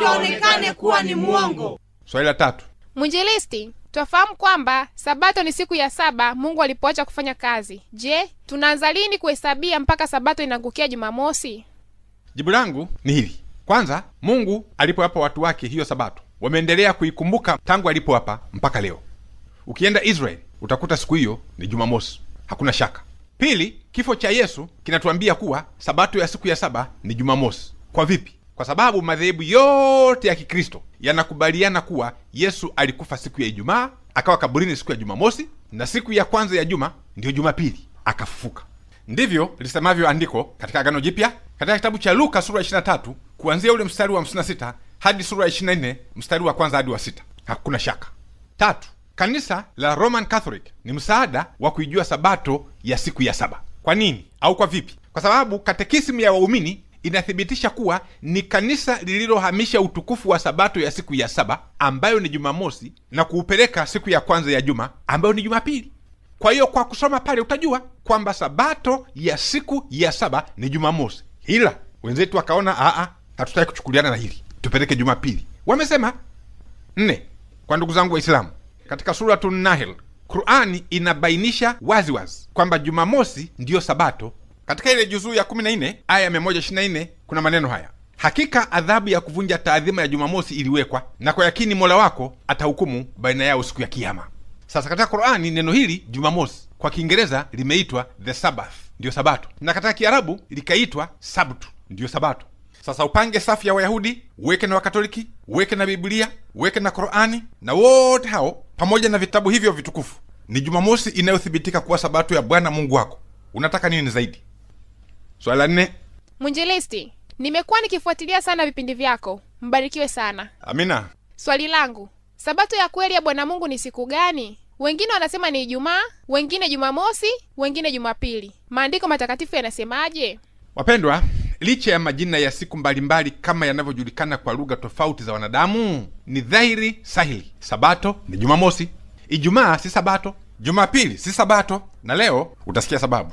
aonekane kuwa ni mwongo. Swali la 3, mwinjilisti, twafahamu kwamba sabato ni siku ya saba Mungu alipoacha kufanya kazi. Je, tunaanza lini kuhesabia mpaka sabato inaangukia Jumamosi? Jibu langu ni hili. Kwanza, Mungu alipowapa watu wake hiyo sabato, wameendelea kuikumbuka tangu alipowapa mpaka leo. Ukienda Israeli utakuta siku hiyo ni Jumamosi, hakuna shaka. Pili, kifo cha Yesu kinatuambia kuwa sabato ya siku ya saba ni Jumamosi. Kwa vipi? Kwa sababu madhehebu yote ya Kikristo yanakubaliana kuwa Yesu alikufa siku ya Ijumaa, akawa kaburini siku ya Jumamosi, na siku ya kwanza ya juma ndiyo Jumapili akafufuka. Ndivyo lisemavyo andiko katika Agano Jipya, katika kitabu cha Luka sura 23 kuanzia ule mstari wa 56 hadi sura 24 mstari wa kwanza hadi wa 6. Hakuna shaka. 3, kanisa la Roman Catholic ni msaada wa kuijua sabato ya siku ya saba. Kwa nini au kwa vipi? Kwa sababu katekisimu ya waumini inathibitisha kuwa ni kanisa lililohamisha utukufu wa sabato ya siku ya saba ambayo ni Jumamosi na kuupeleka siku ya kwanza ya juma ambayo ni Jumapili. Kwa hiyo kwa kusoma pale utajua kwamba sabato ya siku ya saba ni Jumamosi, ila wenzetu wakaona hatutaki kuchukuliana na hili, tupeleke Jumapili. Wamesema 4. Kwa ndugu zangu Waislamu, katika Suratul Nahl Qur'ani inabainisha waziwazi kwamba Jumamosi ndiyo sabato. Katika ile juzuu ya 14 aya 124 kuna maneno haya: hakika adhabu ya kuvunja taadhima ya Jumamosi iliwekwa, na kwa yakini Mola wako atahukumu baina yao siku ya Kiyama. Sasa katika Qur'ani neno hili Jumamosi kwa Kiingereza limeitwa the Sabbath, ndiyo sabato, na katika Kiarabu likaitwa Sabtu, ndiyo sabato. Sasa upange safu ya Wayahudi, uweke na Wakatoliki, uweke na Biblia, uweke na Qur'ani, na wote hao pamoja na vitabu hivyo vitukufu, ni Jumamosi inayothibitika kuwa sabato ya Bwana Mungu wako. Unataka nini zaidi? Swali la 4. Mwinjilisti, nimekuwa nikifuatilia sana vipindi vyako. Mbarikiwe sana. Amina. Swali langu, sabato ya kweli ya Bwana Mungu ni siku gani? Wengine wanasema ni Ijumaa, wengine Jumamosi, wengine Jumapili. Maandiko matakatifu yanasemaje? Wapendwa, licha ya majina ya siku mbalimbali kama yanavyojulikana kwa lugha tofauti za wanadamu, ni dhahiri sahili sabato ni Jumamosi, Ijumaa si sabato, Jumapili si sabato, na leo utasikia sababu.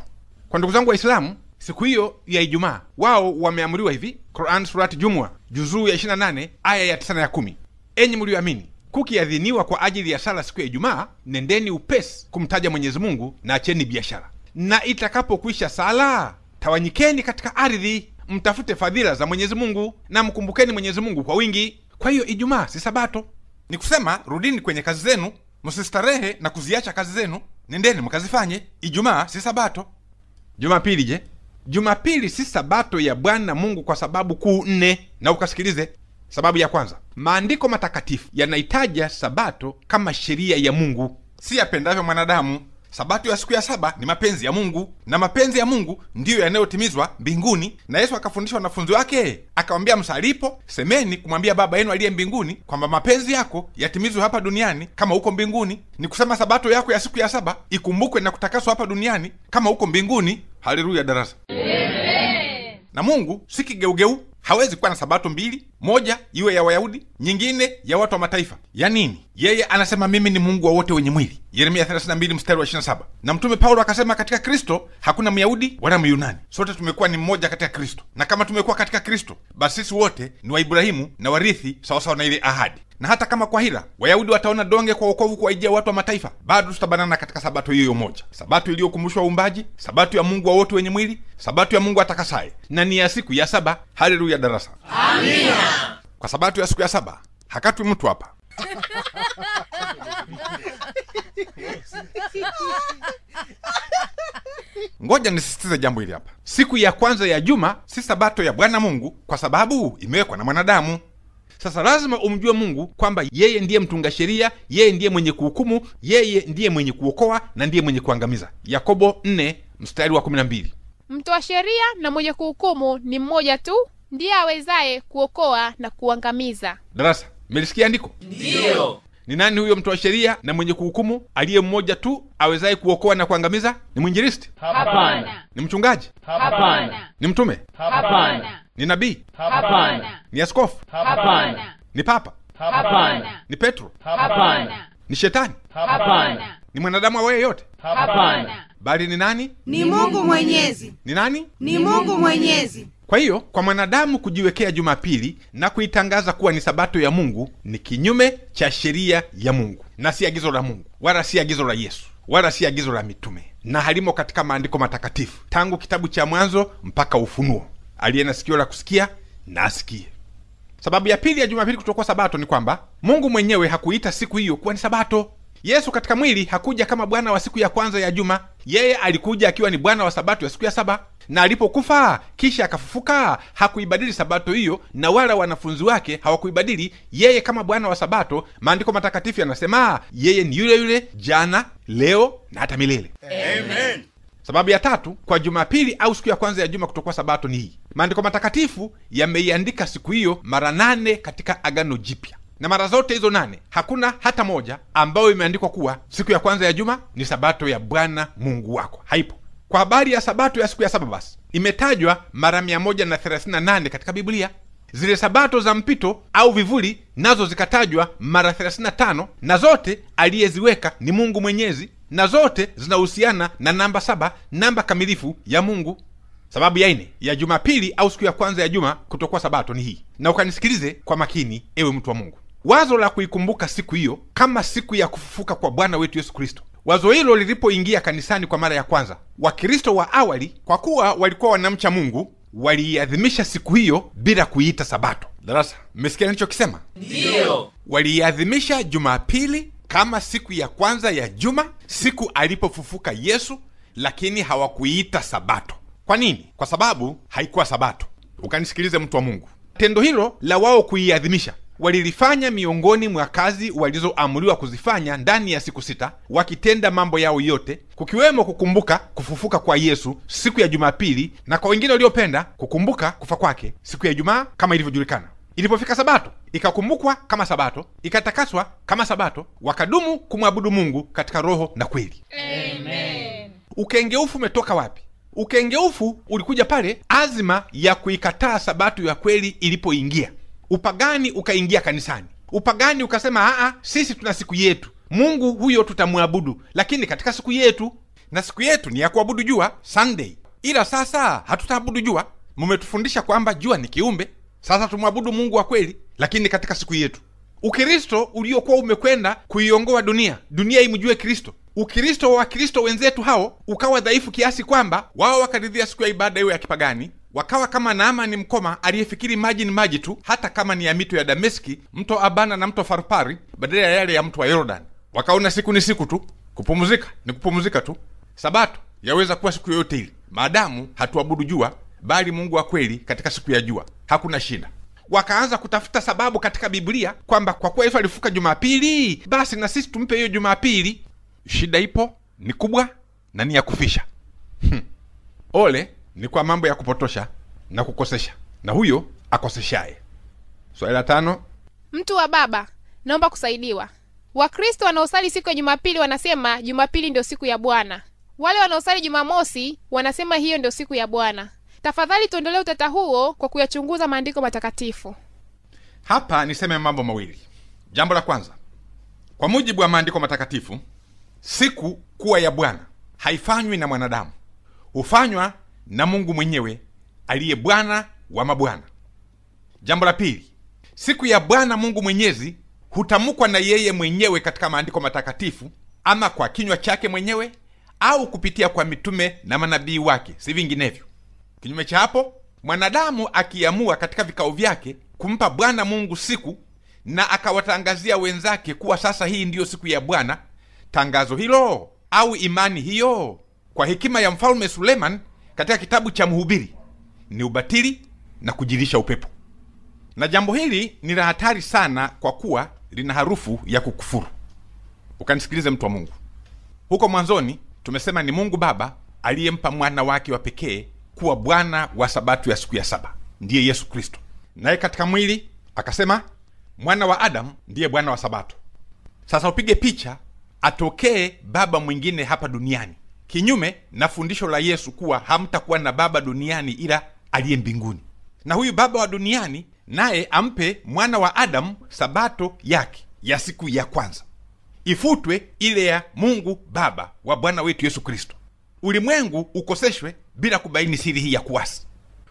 Kwa ndugu zangu Waislamu, siku hiyo ya Ijumaa wao wameamriwa hivi, Qur'an Surat Jumua juzuu ya 28 aya ya 9 na ya 10: enyi mlioamini, kukiadhiniwa kwa ajili ya sala siku ya Ijumaa, nendeni upesi kumtaja Mwenyezi Mungu na acheni biashara, na itakapokwisha sala tawanyikeni katika ardhi, mtafute fadhila za Mwenyezi Mungu na mkumbukeni Mwenyezi Mungu kwa wingi. Kwa hiyo Ijumaa si sabato. Ni kusema rudini kwenye kazi zenu, msistarehe na kuziacha kazi zenu, nendeni mkazifanye. Ijumaa si sabato. Jumapili je? Jumapili si sabato ya Bwana Mungu kwa sababu kuu 4, na ukasikilize. Sababu ya kwanza, maandiko matakatifu yanaitaja sabato kama sheria ya Mungu, si yapendavyo mwanadamu. Sabato ya siku ya saba ni mapenzi ya Mungu, na mapenzi ya Mungu ndiyo yanayotimizwa mbinguni. Na Yesu akafundisha wanafunzi wake, akamwambia, msalipo semeni kumwambia Baba yenu aliye mbinguni kwamba mapenzi yako yatimizwe hapa duniani kama huko mbinguni. Ni kusema sabato yako ya siku ya saba ikumbukwe na kutakaswa hapa duniani kama huko mbinguni. Haleluya darasa. Amen. Na Mungu si kigeugeu, hawezi kuwa na sabato mbili, moja iwe ya Wayahudi, nyingine ya watu wa mataifa. Ya nini? Yeye anasema mimi ni Mungu wa wote wenye mwili, Yeremia 32 mstari wa 27. Na Mtume Paulo akasema katika Kristo hakuna Myahudi wala Myunani, sote tumekuwa ni mmoja katika Kristo. Na kama tumekuwa katika Kristo, basi sisi wote ni wa Ibrahimu na warithi sawasawa na ile ahadi. Na hata kama kwa hila Wayahudi wataona donge kwa wokovu kuwaijia watu wa mataifa, bado tutabanana katika sabato hiyo moja, sabato iliyokumbushwa uumbaji, sabato ya Mungu wa wote wenye mwili, sabato ya Mungu atakasaye, na ni ya siku ya saba. Haleluya darasa. Amina. Kwa sabato ya siku ya saba hakatwi mtu hapa. Ngoja nisisitize jambo hili hapa. Siku ya kwanza ya juma si sabato ya Bwana Mungu kwa sababu imewekwa na mwanadamu. Sasa lazima umjue Mungu kwamba yeye ndiye mtunga sheria, yeye ndiye mwenye kuhukumu, yeye ndiye mwenye kuokoa na ndiye mwenye kuangamiza. Yakobo 4 mstari wa 12. Mtoa sheria na mwenye kuhukumu ni mmoja tu, ndiye awezaye kuokoa na kuangamiza. Darasa, mmelisikia andiko? Ndiyo. Ni nani huyo mtoa sheria na mwenye kuhukumu aliye mmoja tu awezaye kuokoa na kuangamiza? Ni mwinjilisti? Hapana. Ni mchungaji? Hapana. Ni mtume? Hapana. Ni nabii? Hapana. Ni askofu? Hapana. Ni papa? Hapana. Ni Petro? Hapana. Ni shetani? Hapana. Ni mwanadamu awaye yote? Hapana. Bali ni nani? Ni Mungu Mwenyezi. Ni nani? Ni Mungu Mwenyezi. Kwa hiyo kwa mwanadamu kujiwekea Jumapili na kuitangaza kuwa ni sabato ya Mungu ni kinyume cha sheria ya Mungu, na si agizo la Mungu, wala si agizo la Yesu, wala si agizo la mitume, na halimo katika maandiko matakatifu tangu kitabu cha Mwanzo mpaka Ufunuo. Aliye na sikio la kusikia na asikie. Sababu ya pili ya Jumapili kutokuwa sabato ni kwamba Mungu mwenyewe hakuita siku hiyo kuwa ni sabato. Yesu katika mwili hakuja kama Bwana wa siku ya kwanza ya juma. Yeye alikuja akiwa ni Bwana wa sabato ya siku ya saba, na alipokufa kisha akafufuka hakuibadili sabato hiyo, na wala wanafunzi wake hawakuibadili yeye kama Bwana wa sabato. Maandiko matakatifu yanasema yeye ni yule yule jana, leo na hata milele. Amen. Sababu ya tatu kwa Jumapili au siku ya kwanza ya juma kutokuwa sabato ni hii: maandiko matakatifu yameiandika siku hiyo mara 8 katika Agano Jipya, na mara zote hizo 8 hakuna hata moja ambayo imeandikwa kuwa siku ya kwanza ya juma ni sabato ya Bwana Mungu wako. Haipo. Kwa habari ya sabato ya siku ya saba basi imetajwa mara 138 katika Biblia. Zile sabato za mpito au vivuli nazo zikatajwa mara 35, na zote aliyeziweka ni Mungu Mwenyezi, na zote zinahusiana na namba 7, namba kamilifu ya Mungu. Sababu ya 4 ya Jumapili au siku ya kwanza ya juma kutokuwa sabato ni hii, na ukanisikilize kwa makini, ewe mtu wa Mungu. Wazo la kuikumbuka siku hiyo kama siku ya kufufuka kwa Bwana wetu Yesu Kristo, wazo hilo lilipoingia kanisani kwa mara ya kwanza, Wakristo wa awali, kwa kuwa walikuwa wanamcha Mungu, waliiadhimisha siku hiyo bila kuiita sabato. Darasa, mmesikia nilichokisema? Ndio. Waliiadhimisha Jumapili kama siku ya kwanza ya juma, siku alipofufuka Yesu, lakini hawakuiita sabato. Kwa nini? Kwa sababu haikuwa sabato. Ukanisikilize mtu wa Mungu. Tendo hilo la wao kuiadhimisha walilifanya miongoni mwa kazi walizoamriwa kuzifanya ndani ya siku 6, wakitenda mambo yao yote, kukiwemo kukumbuka kufufuka kwa Yesu siku ya Jumapili, na kwa wengine waliopenda kukumbuka kufa kwake siku ya Ijumaa kama ilivyojulikana. Ilipofika sabato, ikakumbukwa kama sabato, ikatakaswa kama sabato, wakadumu kumwabudu Mungu katika roho na kweli. Amen. Ukengeufu umetoka wapi? Ukengeufu ulikuja pale azima ya kuikataa sabato ya kweli ilipoingia. Upagani ukaingia kanisani. Upagani ukasema, sisi tuna siku yetu, Mungu huyo tutamwabudu, lakini katika siku yetu, na siku yetu ni ya kuabudu jua, Sunday. Ila sasa hatutaabudu jua. Mmetufundisha kwamba jua ni kiumbe, sasa tumwabudu Mungu wa kweli, lakini katika siku yetu. Ukristo uliokuwa umekwenda kuiongoa dunia imjue Kristo, Ukristo wa Kristo wenzetu hao ukawa dhaifu kiasi kwamba wao wakaridhia siku ya ibada hiyo ya kipagani, wakawa kama Naamani Mkoma aliyefikiri maji ni maji tu, hata kama ni ya mito ya Dameski, mto Abana na mto Farpari, badala ya yale ya mto wa Yordan. Wakaona siku ni siku tu, kupumzika ni kupumzika tu. Sabato yaweza kuwa siku yoyote ile, maadamu hatuabudu jua bali Mungu wa kweli katika siku ya jua, hakuna shida. Wakaanza kutafuta sababu katika Biblia kwamba kwa kuwa Yesu alifuka Jumapili, basi na sisi tumpe hiyo Jumapili. Shida ipo, ni kubwa na ni ya kufisha. Ole ni kwa mambo ya kupotosha na kukosesha, na huyo akoseshaye. Swali la 5. Mtu wa baba, naomba kusaidiwa. Wakristo wanaosali siku ya Jumapili wanasema Jumapili ndio siku ya Bwana. Wale wanaosali Jumamosi wanasema hiyo ndio siku ya Bwana. Tafadhali tuondolee utata huo kwa kuyachunguza maandiko matakatifu. Hapa niseme mambo mawili. Jambo la kwanza, kwa mujibu wa maandiko matakatifu, siku kuwa ya Bwana haifanywi na mwanadamu, hufanywa na Mungu mwenyewe aliye Bwana wa mabwana. Jambo la pili, siku ya Bwana Mungu Mwenyezi hutamkwa na yeye mwenyewe katika maandiko matakatifu, ama kwa kinywa chake mwenyewe au kupitia kwa mitume na manabii wake, si vinginevyo. Kinyume cha hapo, mwanadamu akiamua katika vikao vyake kumpa Bwana Mungu siku na akawatangazia wenzake kuwa sasa hii ndiyo siku ya Bwana, tangazo hilo au imani hiyo, kwa hekima ya mfalme Suleiman katika kitabu cha Mhubiri, ni ubatili na kujilisha upepo. Na jambo hili ni la hatari sana, kwa kuwa lina harufu ya kukufuru. Ukanisikilize mtu wa Mungu. Huko mwanzoni tumesema ni Mungu Baba aliyempa mwana wake wa pekee kuwa Bwana wa sabato ya siku ya 7, ndiye Yesu Kristo. Naye katika mwili akasema mwana wa Adamu ndiye Bwana wa sabato. Sasa upige picha atokee baba mwingine hapa duniani, kinyume na fundisho la Yesu kuwa hamtakuwa na baba duniani ila aliye mbinguni. Na huyu baba wa duniani naye ampe mwana wa Adamu sabato yake ya siku ya kwanza, ifutwe ile ya Mungu Baba wa Bwana wetu Yesu Kristo, ulimwengu ukoseshwe bila kubaini siri hii ya kuasi.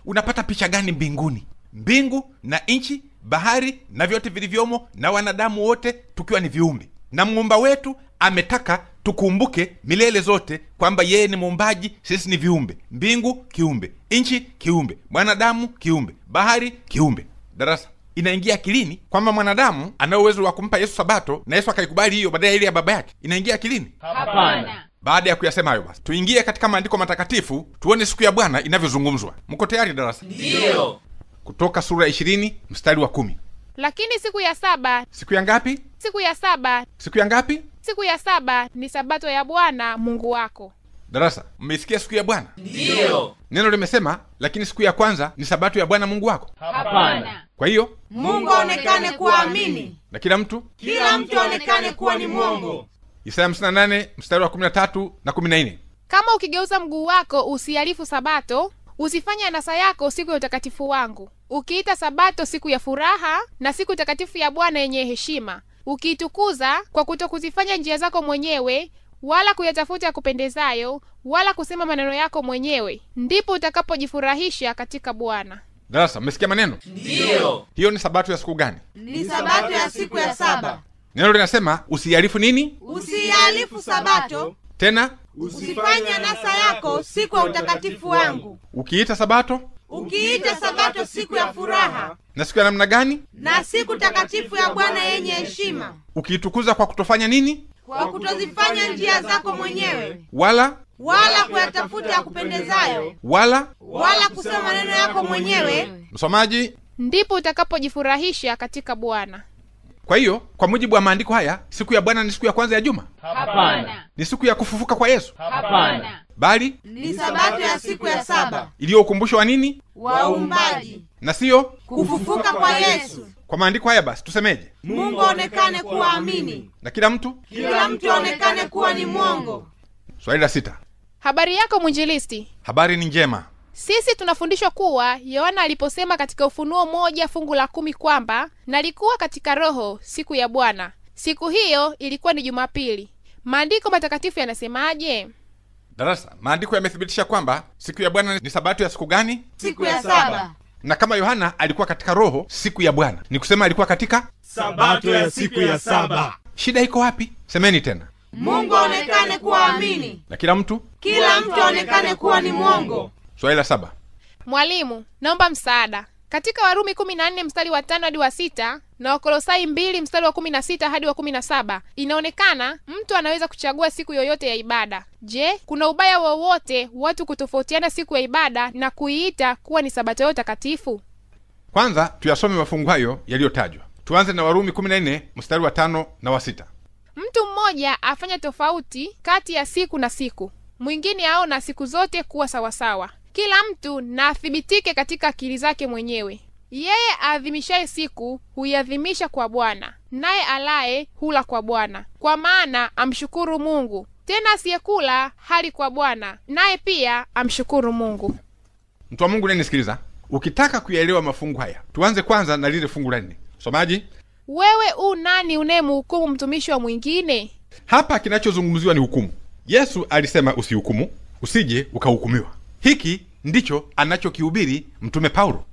Unapata picha gani mbinguni? Mbingu na nchi, bahari na vyote vilivyomo, na wanadamu wote tukiwa ni viumbe, na muumba wetu ametaka tukumbuke milele zote kwamba yeye ni muumbaji, sisi ni viumbe. Mbingu kiumbe, nchi kiumbe, mwanadamu kiumbe, bahari kiumbe. Darasa, inaingia akilini kwamba mwanadamu ana uwezo wa kumpa Yesu sabato na Yesu akaikubali hiyo badala ile ya baba yake? Inaingia akilini? Hapana. Baada ya kuyasema hayo, basi tuingie katika maandiko matakatifu tuone siku ya Bwana inavyozungumzwa. Mko tayari darasa? Ndio. Kutoka sura 20 mstari wa 10. Lakini siku ya 7, siku ya ngapi? siku ya 7, siku ya ngapi? siku ya 7 ni sabato ya Bwana Mungu wako. Darasa, mmeisikia siku ya Bwana? Ndio. Neno limesema lakini siku ya kwanza ni sabato ya Bwana Mungu wako. Hapana. Kwa hiyo Mungu aonekane kuwa amini, na kila mtu aonekane kuwa ni mwongo. Isaya 58 mstari wa 13 na 14. Kama ukigeuza mguu wako usihalifu sabato, usifanye anasa yako siku ya utakatifu wangu, ukiita sabato siku ya furaha na siku takatifu ya Bwana yenye heshima, ukiitukuza kwa kutokuzifanya njia zako mwenyewe, wala kuyatafuta ya kupendezayo, wala kusema maneno yako mwenyewe, ndipo utakapojifurahisha katika Bwana. Darasa, mmesikia maneno? Ndiyo. Hiyo ni sabato ya siku gani? Ni sabato ya siku ya saba. Neno linasema usihalifu nini? Usihalifu sabato. Tena Usifanye anasa yako siku ya utakatifu wangu. ukiita sabato, Ukiita sabato siku ya furaha na siku ya namna gani? na siku takatifu ya Bwana yenye heshima, Ukiitukuza kwa kutofanya nini? kwa kutozifanya njia zako mwenyewe, Wala kuyatafuta ya kupendezayo, wala. wala kusema maneno yako mwenyewe. Msomaji, Ndipo utakapojifurahisha katika Bwana. kwa hiyo kwa mujibu wa maandiko haya, siku ya Bwana ni siku ya kwanza ya juma? Hapana. Ni siku ya kufufuka kwa Yesu? Hapana. Bali Ni sabato ya siku ya saba, iliyo ukumbusho wa nini? wa uumbaji, Na siyo kufufuka kwa Yesu. kwa maandiko haya. Basi tusemeje? Mungu aonekane kuwa amini, Na kila mtu. kila mtu aonekane kuwa ni mwongo. Swali la 6. Habari yako mwinjilisti. Habari ni njema. Sisi tunafundishwa kuwa Yohana aliposema katika Ufunuo 1:10 kwamba nalikuwa katika roho siku ya Bwana, siku hiyo ilikuwa ni Jumapili. Maandiko matakatifu yanasemaje? Darasa, maandiko yamethibitisha kwamba siku ya Bwana ni sabato ya siku gani? Siku ya saba. Na kama Yohana alikuwa katika roho siku ya Bwana, ni kusema alikuwa katika Sabato ya siku ya saba. shida iko wapi? Semeni tena. Mungu aonekane kuwa amini, Na kila mtu. kila mtu aonekane kuwa ni mwongo. Swali la 7. Mwalimu, naomba msaada. Katika Warumi 14 mstari wa 5 hadi wa 6 na Wakolosai 2 mstari wa 16 hadi wa 17 inaonekana mtu anaweza kuchagua siku yoyote ya ibada. Je, kuna ubaya wowote watu kutofautiana siku ya ibada na kuiita kuwa ni sabato yao takatifu? Kwanza tuyasome mafungu hayo yaliyotajwa. Tuanze na Warumi 14 mstari wa 5 na wa 6. Mtu mmoja afanya tofauti kati ya siku na siku, mwingine aona siku zote kuwa sawasawa. Kila mtu na athibitike katika akili zake mwenyewe. Yeye aadhimishaye siku huiadhimisha kwa Bwana, naye alaye hula kwa Bwana, kwa maana amshukuru Mungu. Tena asiyekula hali kwa Bwana, naye pia amshukuru Mungu. Mtu wa Mungu nenisikiliza, ukitaka kuyaelewa mafungu haya, tuanze kwanza na lile fungu la 4. Somaji, Wewe nani unayemhukumu mtumishi wa mwingine? hapa kinachozungumziwa ni hukumu. Yesu alisema usihukumu, usije ukahukumiwa. Hiki ndicho anachokihubiri mtume Paulo.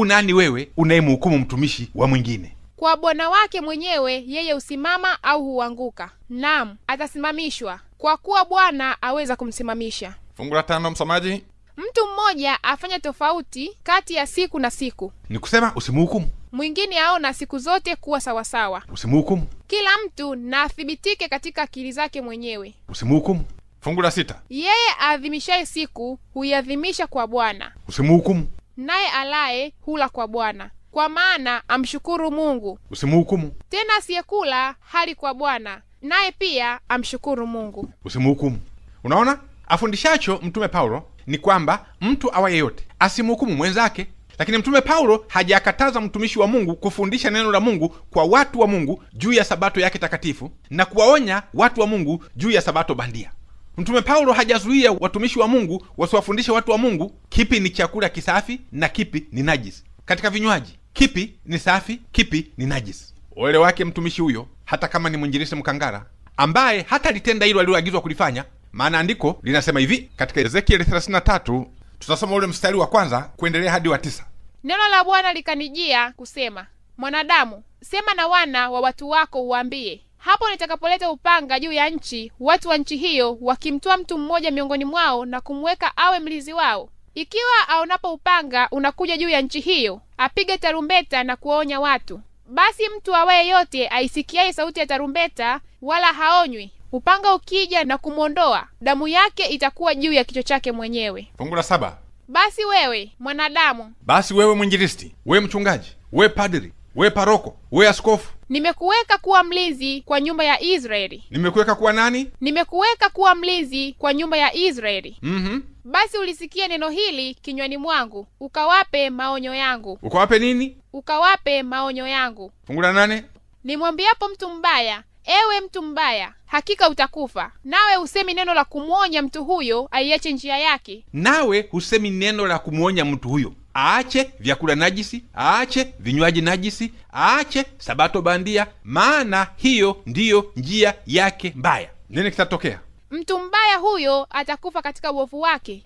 Nani wewe unayemhukumu mtumishi wa mwingine? Kwa bwana wake mwenyewe yeye husimama au huanguka, naam, atasimamishwa, kwa kuwa Bwana aweza kumsimamisha. Fungu la 5, msomaji. Mtu mmoja afanya tofauti kati ya siku na siku, Ni kusema usimhukumu, mwingine aona siku zote kuwa sawasawa. usimhukumu, Kila mtu na athibitike katika akili zake mwenyewe. usimhukumu. Fungu la 6, Yeye aadhimishaye siku huiadhimisha kwa Bwana, usimhukumu, naye alaye hula kwa Bwana, kwa maana amshukuru Mungu. usimhukumu, Tena asiyekula hali kwa Bwana, naye pia amshukuru Mungu. usimhukumu. Unaona, afundishacho mtume Paulo ni kwamba mtu awa yeyote asimhukumu mwenzake. Lakini mtume Paulo hajakataza mtumishi wa Mungu kufundisha neno la Mungu kwa watu wa Mungu juu ya sabato yake takatifu na kuwaonya watu wa Mungu juu ya sabato bandia. Mtume Paulo hajazuia watumishi wa Mungu wasiwafundishe watu wa Mungu kipi ni chakula kisafi na kipi ni najisi. Katika vinywaji, kipi ni safi, kipi ni najisi. Ole wake mtumishi huyo, hata kama ni mwinjilisti mkangara, ambaye hata litenda hilo aliloagizwa kulifanya. Maana andiko linasema hivi katika Ezekieli 33, tutasoma ule mstari wa 1 kuendelea hadi wa 9. Neno la Bwana likanijia kusema, mwanadamu, sema na wana wa watu wako uwaambie, hapo nitakapoleta upanga juu ya nchi, watu wa nchi hiyo wakimtoa mtu mmoja miongoni mwao na kumweka awe mlizi wao, ikiwa aonapo upanga unakuja juu ya nchi hiyo, apige tarumbeta na kuwaonya watu. Basi mtu awaye yote aisikiaye sauti ya tarumbeta wala haonywi, upanga ukija na kumwondoa, damu yake itakuwa juu ya kichwa chake mwenyewe. Fungu la 7. Basi wewe mwanadamu, Basi wewe mwinjilisti, wewe mchungaji, wewe padri, wewe paroko, wewe askofu, nimekuweka kuwa mlinzi kwa nyumba ya Israeli. nimekuweka kuwa nani? Nimekuweka kuwa mlinzi kwa nyumba ya Israeli. Mhm. Basi ulisikie neno hili kinywani mwangu, ukawape maonyo yangu. Ukawape nini? Ukawape maonyo yangu. Fungu la 8. Nimwambiapo mtu mbaya, ewe mtu mbaya, hakika utakufa, nawe usemi neno la kumwonya mtu huyo aiache njia yake. Nawe husemi neno la kumwonya mtu huyo aache vyakula najisi, aache vinywaji najisi, aache sabato bandia, maana hiyo ndiyo njia yake mbaya. Nini kitatokea? mtu mbaya huyo atakufa katika uovu wake,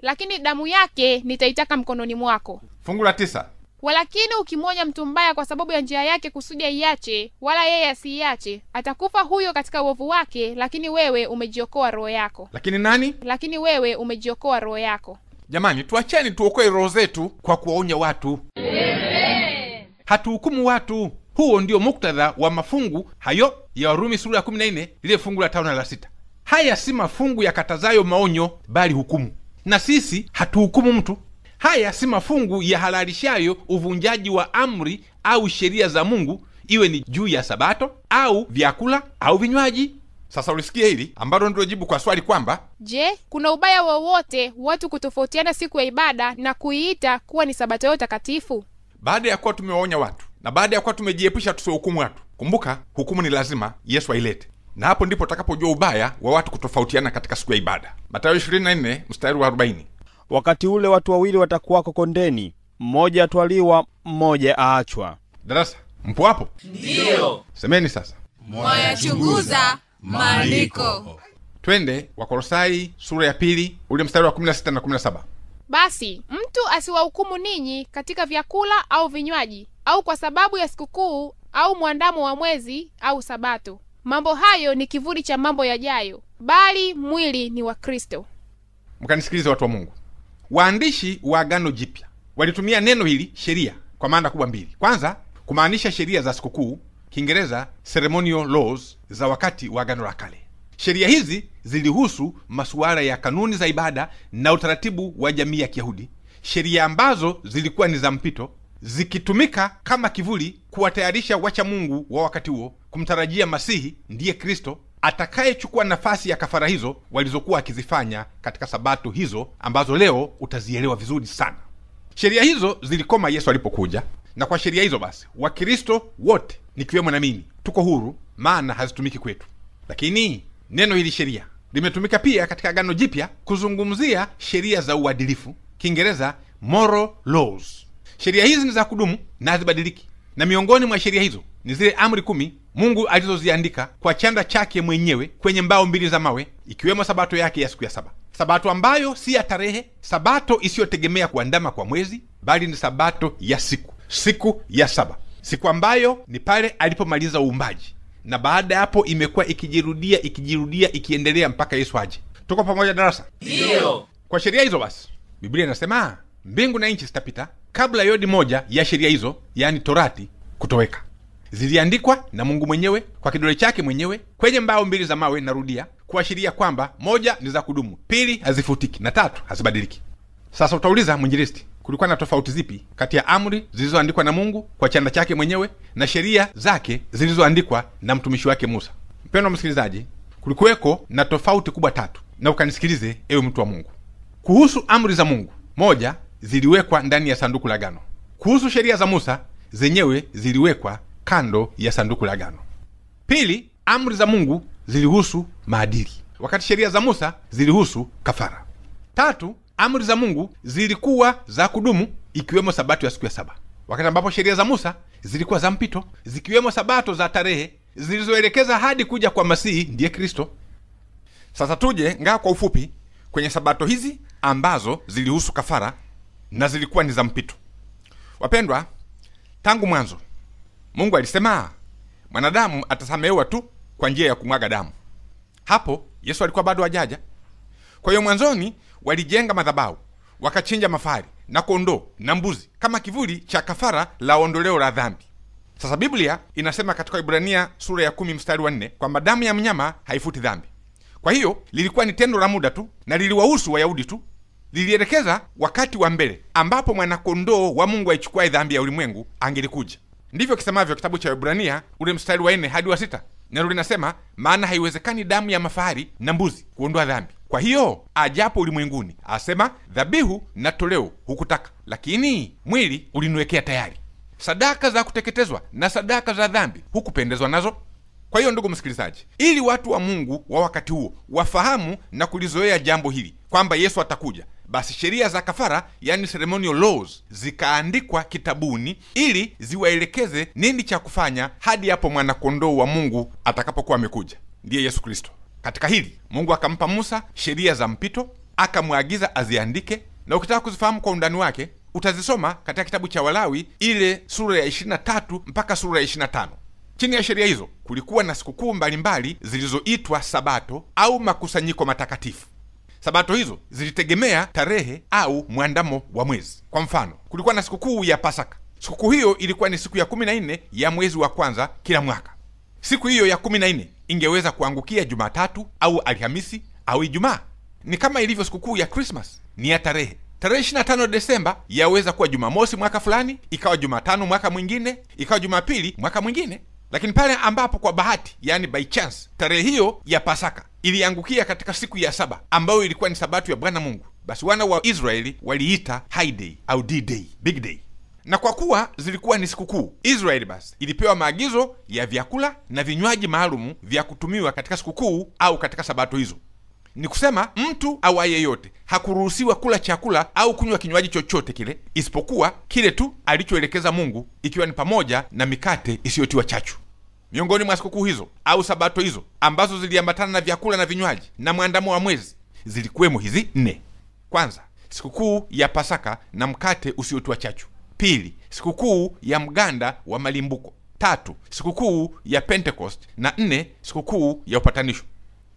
lakini damu yake nitaitaka mkononi mwako. Fungu la 9. Walakini ukimwonya mtu mbaya kwa sababu ya njia yake kusudi iache, wala yeye asiiache, atakufa huyo katika uovu wake, lakini wewe umejiokoa roho yako. Lakini nani? Lakini wewe umejiokoa roho yako. Jamani, tuacheni tuokoe roho zetu kwa kuwaonya watu. Amen. Hatuhukumu watu. Huo ndio muktadha wa mafungu hayo ya Warumi sura ya 14, ile fungu la 5 na la 6. Haya si mafungu yakatazayo maonyo, bali hukumu. Na sisi hatuhukumu mtu. Haya si mafungu ya halalishayo uvunjaji wa amri au sheria za Mungu, iwe ni juu ya sabato au vyakula au vinywaji. Sasa ulisikia hili ambalo ndio jibu kwa swali kwamba, je, kuna ubaya wowote watu kutofautiana siku ya ibada na kuiita kuwa ni sabato yao takatifu? Baada ya kuwa tumewaonya watu na baada ya kuwa tumejiepusha tusihukumu watu, kumbuka hukumu ni lazima Yesu ailete. Na hapo ndipo utakapojua ubaya wa watu kutofautiana katika siku ya ibada. Mathayo 24 mstari wa 40. Wakati ule watu wawili watakuwako kondeni, mmoja atwaliwa, mmoja aachwa. Darasa, mpo hapo? Ndiyo. Semeni sasa. Mwayachunguza maandiko. Twende Wakolosai sura ya 2 ule mstari wa 16 na 17. Basi mtu asiwahukumu ninyi katika vyakula au vinywaji, au kwa sababu ya sikukuu au mwandamo wa mwezi au sabato. Mambo hayo ni kivuli cha mambo yajayo, bali mwili ni wa Kristo. Mkanisikilize watu wa Mungu. Waandishi wa Agano Jipya walitumia neno hili sheria kwa maana kubwa mbili. Kwanza, kumaanisha sheria za sikukuu, Kiingereza ceremonial laws za wakati wa Agano la Kale. Sheria hizi zilihusu masuala ya kanuni za ibada na utaratibu wa jamii ya Kiyahudi, sheria ambazo zilikuwa ni za mpito, zikitumika kama kivuli kuwatayarisha wacha Mungu wa wakati huo kumtarajia Masihi, ndiye Kristo, atakayechukua nafasi ya kafara hizo walizokuwa akizifanya katika sabato hizo ambazo leo utazielewa vizuri sana. Sheria hizo zilikoma Yesu alipokuja, na kwa sheria hizo basi Wakristo wote nikiwemo na mimi tuko huru, maana hazitumiki kwetu. Lakini neno hili sheria limetumika pia katika Agano Jipya kuzungumzia sheria za uadilifu, Kiingereza moral laws. Sheria hizi ni za kudumu na hazibadiliki, na miongoni mwa sheria hizo ni zile amri 10 Mungu alizoziandika kwa chanda chake mwenyewe kwenye mbao 2 za mawe, ikiwemo sabato yake ya siku ya 7, sabato ambayo si ya tarehe, sabato isiyotegemea kuandama kwa mwezi, bali ni sabato ya siku ya 7, siku ambayo ni pale alipomaliza uumbaji, na baada hapo imekuwa ikijirudia ikiendelea mpaka Yesu aje. Tuko pamoja darasa? Ndiyo. Kwa sheria hizo basi Biblia inasema mbingu na nchi zitapita kabla yodi moja ya sheria hizo, yani Torati, kutoweka. Ziliandikwa na Mungu mwenyewe kwa kidole chake mwenyewe kwenye mbao 2 za mawe, narudia, kuashiria kwamba moja ni za kudumu, 2 hazifutiki, na 3 hazibadiliki. Sasa utauliza mwinjilisti, kulikuwa na tofauti zipi kati ya amri zilizoandikwa na Mungu kwa chanda chake mwenyewe na sheria zake zilizoandikwa na mtumishi wake Musa? Mpendwa msikilizaji, kulikuweko na tofauti kubwa 3, na ukanisikilize ewe mtu wa Mungu. Kuhusu amri za Mungu, moja, ziliwekwa ndani ya sanduku la agano. Kuhusu sheria za Musa, zenyewe ziliwekwa kando ya sanduku la agano. Pili, amri za Mungu zilihusu maadili, wakati sheria za Musa zilihusu kafara. 3, amri za Mungu zilikuwa za kudumu, ikiwemo sabato ya siku ya 7, wakati ambapo sheria za Musa zilikuwa za mpito, zikiwemo sabato za tarehe zilizoelekeza hadi kuja kwa Masihi, ndiye Kristo. Sasa tuje ngaa kwa ufupi kwenye sabato hizi ambazo zilihusu kafara na zilikuwa ni za mpito. Wapendwa, tangu mwanzo Mungu alisema mwanadamu atasamehewa tu kwa njia ya kumwaga damu. Hapo Yesu alikuwa bado hajaja. Kwa hiyo mwanzoni walijenga madhabahu, wakachinja mafahali na kondoo na mbuzi kama kivuli cha kafara la ondoleo la dhambi. Sasa Biblia inasema katika Ibrania sura ya 10 mstari wa 4 kwamba damu ya mnyama haifuti dhambi. Kwa hiyo lilikuwa ni tendo la muda tu na liliwahusu Wayahudi tu. Lilielekeza wakati wa mbele ambapo mwanakondoo wa Mungu aichukua dhambi ya ulimwengu angelikuja. Ndivyo kisemavyo kitabu cha Ibrania ule mstari wa 4 hadi wa 6. Neno linasema, maana haiwezekani damu ya mafahali na mbuzi kuondoa dhambi. Kwa hiyo ajapo ulimwenguni asema, dhabihu na toleo hukutaka, lakini mwili uliniwekea tayari. Sadaka za kuteketezwa na sadaka za dhambi hukupendezwa nazo. Kwa hiyo ndugu msikilizaji, ili watu wa Mungu wa wakati huo wafahamu na kulizoea jambo hili kwamba Yesu atakuja, basi sheria za kafara, yani ceremonial laws, zikaandikwa kitabuni ili ziwaelekeze nini cha kufanya hadi hapo mwanakondoo wa Mungu atakapokuwa amekuja, ndiye Yesu Kristo. Katika hili Mungu akampa Musa sheria za mpito, akamwagiza aziandike, na ukitaka kuzifahamu kwa undani wake utazisoma katika kitabu cha Walawi ile sura ya 23 mpaka sura ya 25. Chini ya sheria hizo kulikuwa na sikukuu mbalimbali zilizoitwa sabato au makusanyiko matakatifu. Sabato hizo zilitegemea tarehe au mwandamo wa mwezi. Kwa mfano, kulikuwa na sikukuu ya Pasaka. Sikukuu hiyo ilikuwa ni siku ya 14 ya mwezi wa kwanza kila mwaka. Siku hiyo ya 14 ingeweza kuangukia Jumatatu au Alhamisi au Ijumaa. Ni kama ilivyo sikukuu ya Christmas, ni ya tarehe. Tarehe 25 Desemba yaweza kuwa Jumamosi mwaka fulani, ikawa Jumatano mwaka mwingine, ikawa Jumapili mwaka mwingine. Lakini pale ambapo kwa bahati, yani by chance, tarehe hiyo ya Pasaka iliangukia katika siku ya 7 ambayo ilikuwa ni sabato ya Bwana Mungu, basi wana wa Israeli waliita high day au D-day, big day. Na kwa kuwa zilikuwa ni sikukuu, Israeli basi ilipewa maagizo ya vyakula na vinywaji maalumu vya kutumiwa katika sikukuu au katika sabato hizo. Ni kusema mtu au yeyote hakuruhusiwa kula chakula au kunywa kinywaji chochote kile isipokuwa kile tu alichoelekeza Mungu, ikiwa ni pamoja na mikate isiyotiwa chachu. Miongoni mwa sikukuu hizo au sabato hizo ambazo ziliambatana na vyakula na vinywaji na mwandamo wa mwezi zilikuwemo hizi 4. Kwanza, sikukuu ya Pasaka na mkate usiotiwa chachu. Pili, sikukuu ya mganda wa malimbuko. 3, sikukuu ya Pentecost. Na 4, sikukuu ya upatanisho.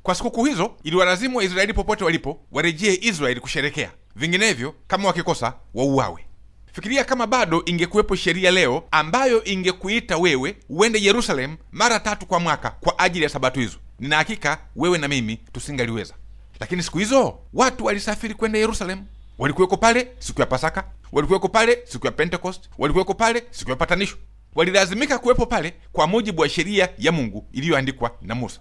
Kwa sikukuu hizo iliwalazimu Waisraeli popote walipo warejee Israeli kusherekea, vinginevyo kama wakikosa wauawe. Fikiria kama bado ingekuwepo sheria leo ambayo ingekuita wewe uende Yerusalemu mara 3 kwa mwaka kwa ajili ya sabato hizo. Nina hakika wewe na mimi tusingaliweza. Lakini siku hizo watu walisafiri kwenda Yerusalemu. Walikuweko pale siku ya Pasaka, walikuweko pale siku ya Pentecost, walikuweko pale siku ya patanisho. Walilazimika kuwepo pale kwa mujibu wa sheria ya Mungu iliyoandikwa na Musa.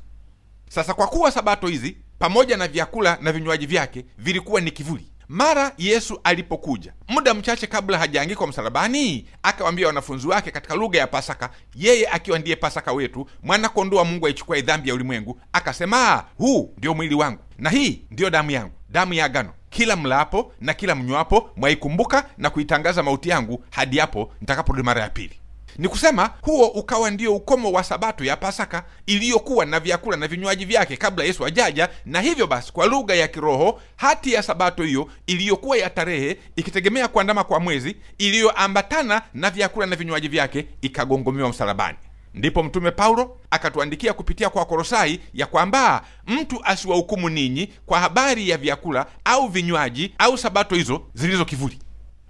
Sasa kwa kuwa sabato hizi pamoja na vyakula na vinywaji vyake vilikuwa ni kivuli, mara Yesu alipokuja muda mchache kabla hajaangikwa msalabani, akawaambia wanafunzi wake katika lugha ya Pasaka, yeye akiwa ndiye Pasaka wetu, mwana kondoo wa Mungu aichukua dhambi ya ulimwengu, akasema, huu ndio mwili wangu na hii ndio damu yangu, damu ya agano. Kila mlapo na kila mnywapo mwaikumbuka na kuitangaza mauti yangu hadi hapo nitakaporudi mara ya pili. Ni kusema huo ukawa ndio ukomo wa sabato ya Pasaka iliyokuwa na vyakula na vinywaji vyake kabla Yesu ajaja. Na hivyo basi, kwa lugha ya kiroho, hati ya sabato hiyo iliyokuwa ya tarehe ikitegemea kuandama kwa mwezi, iliyoambatana na vyakula na vinywaji vyake, ikagongomewa msalabani. Ndipo Mtume Paulo akatuandikia kupitia kwa Kolosai ya kwamba mtu asiwahukumu ninyi kwa habari ya vyakula au vinywaji au sabato hizo zilizo kivuli.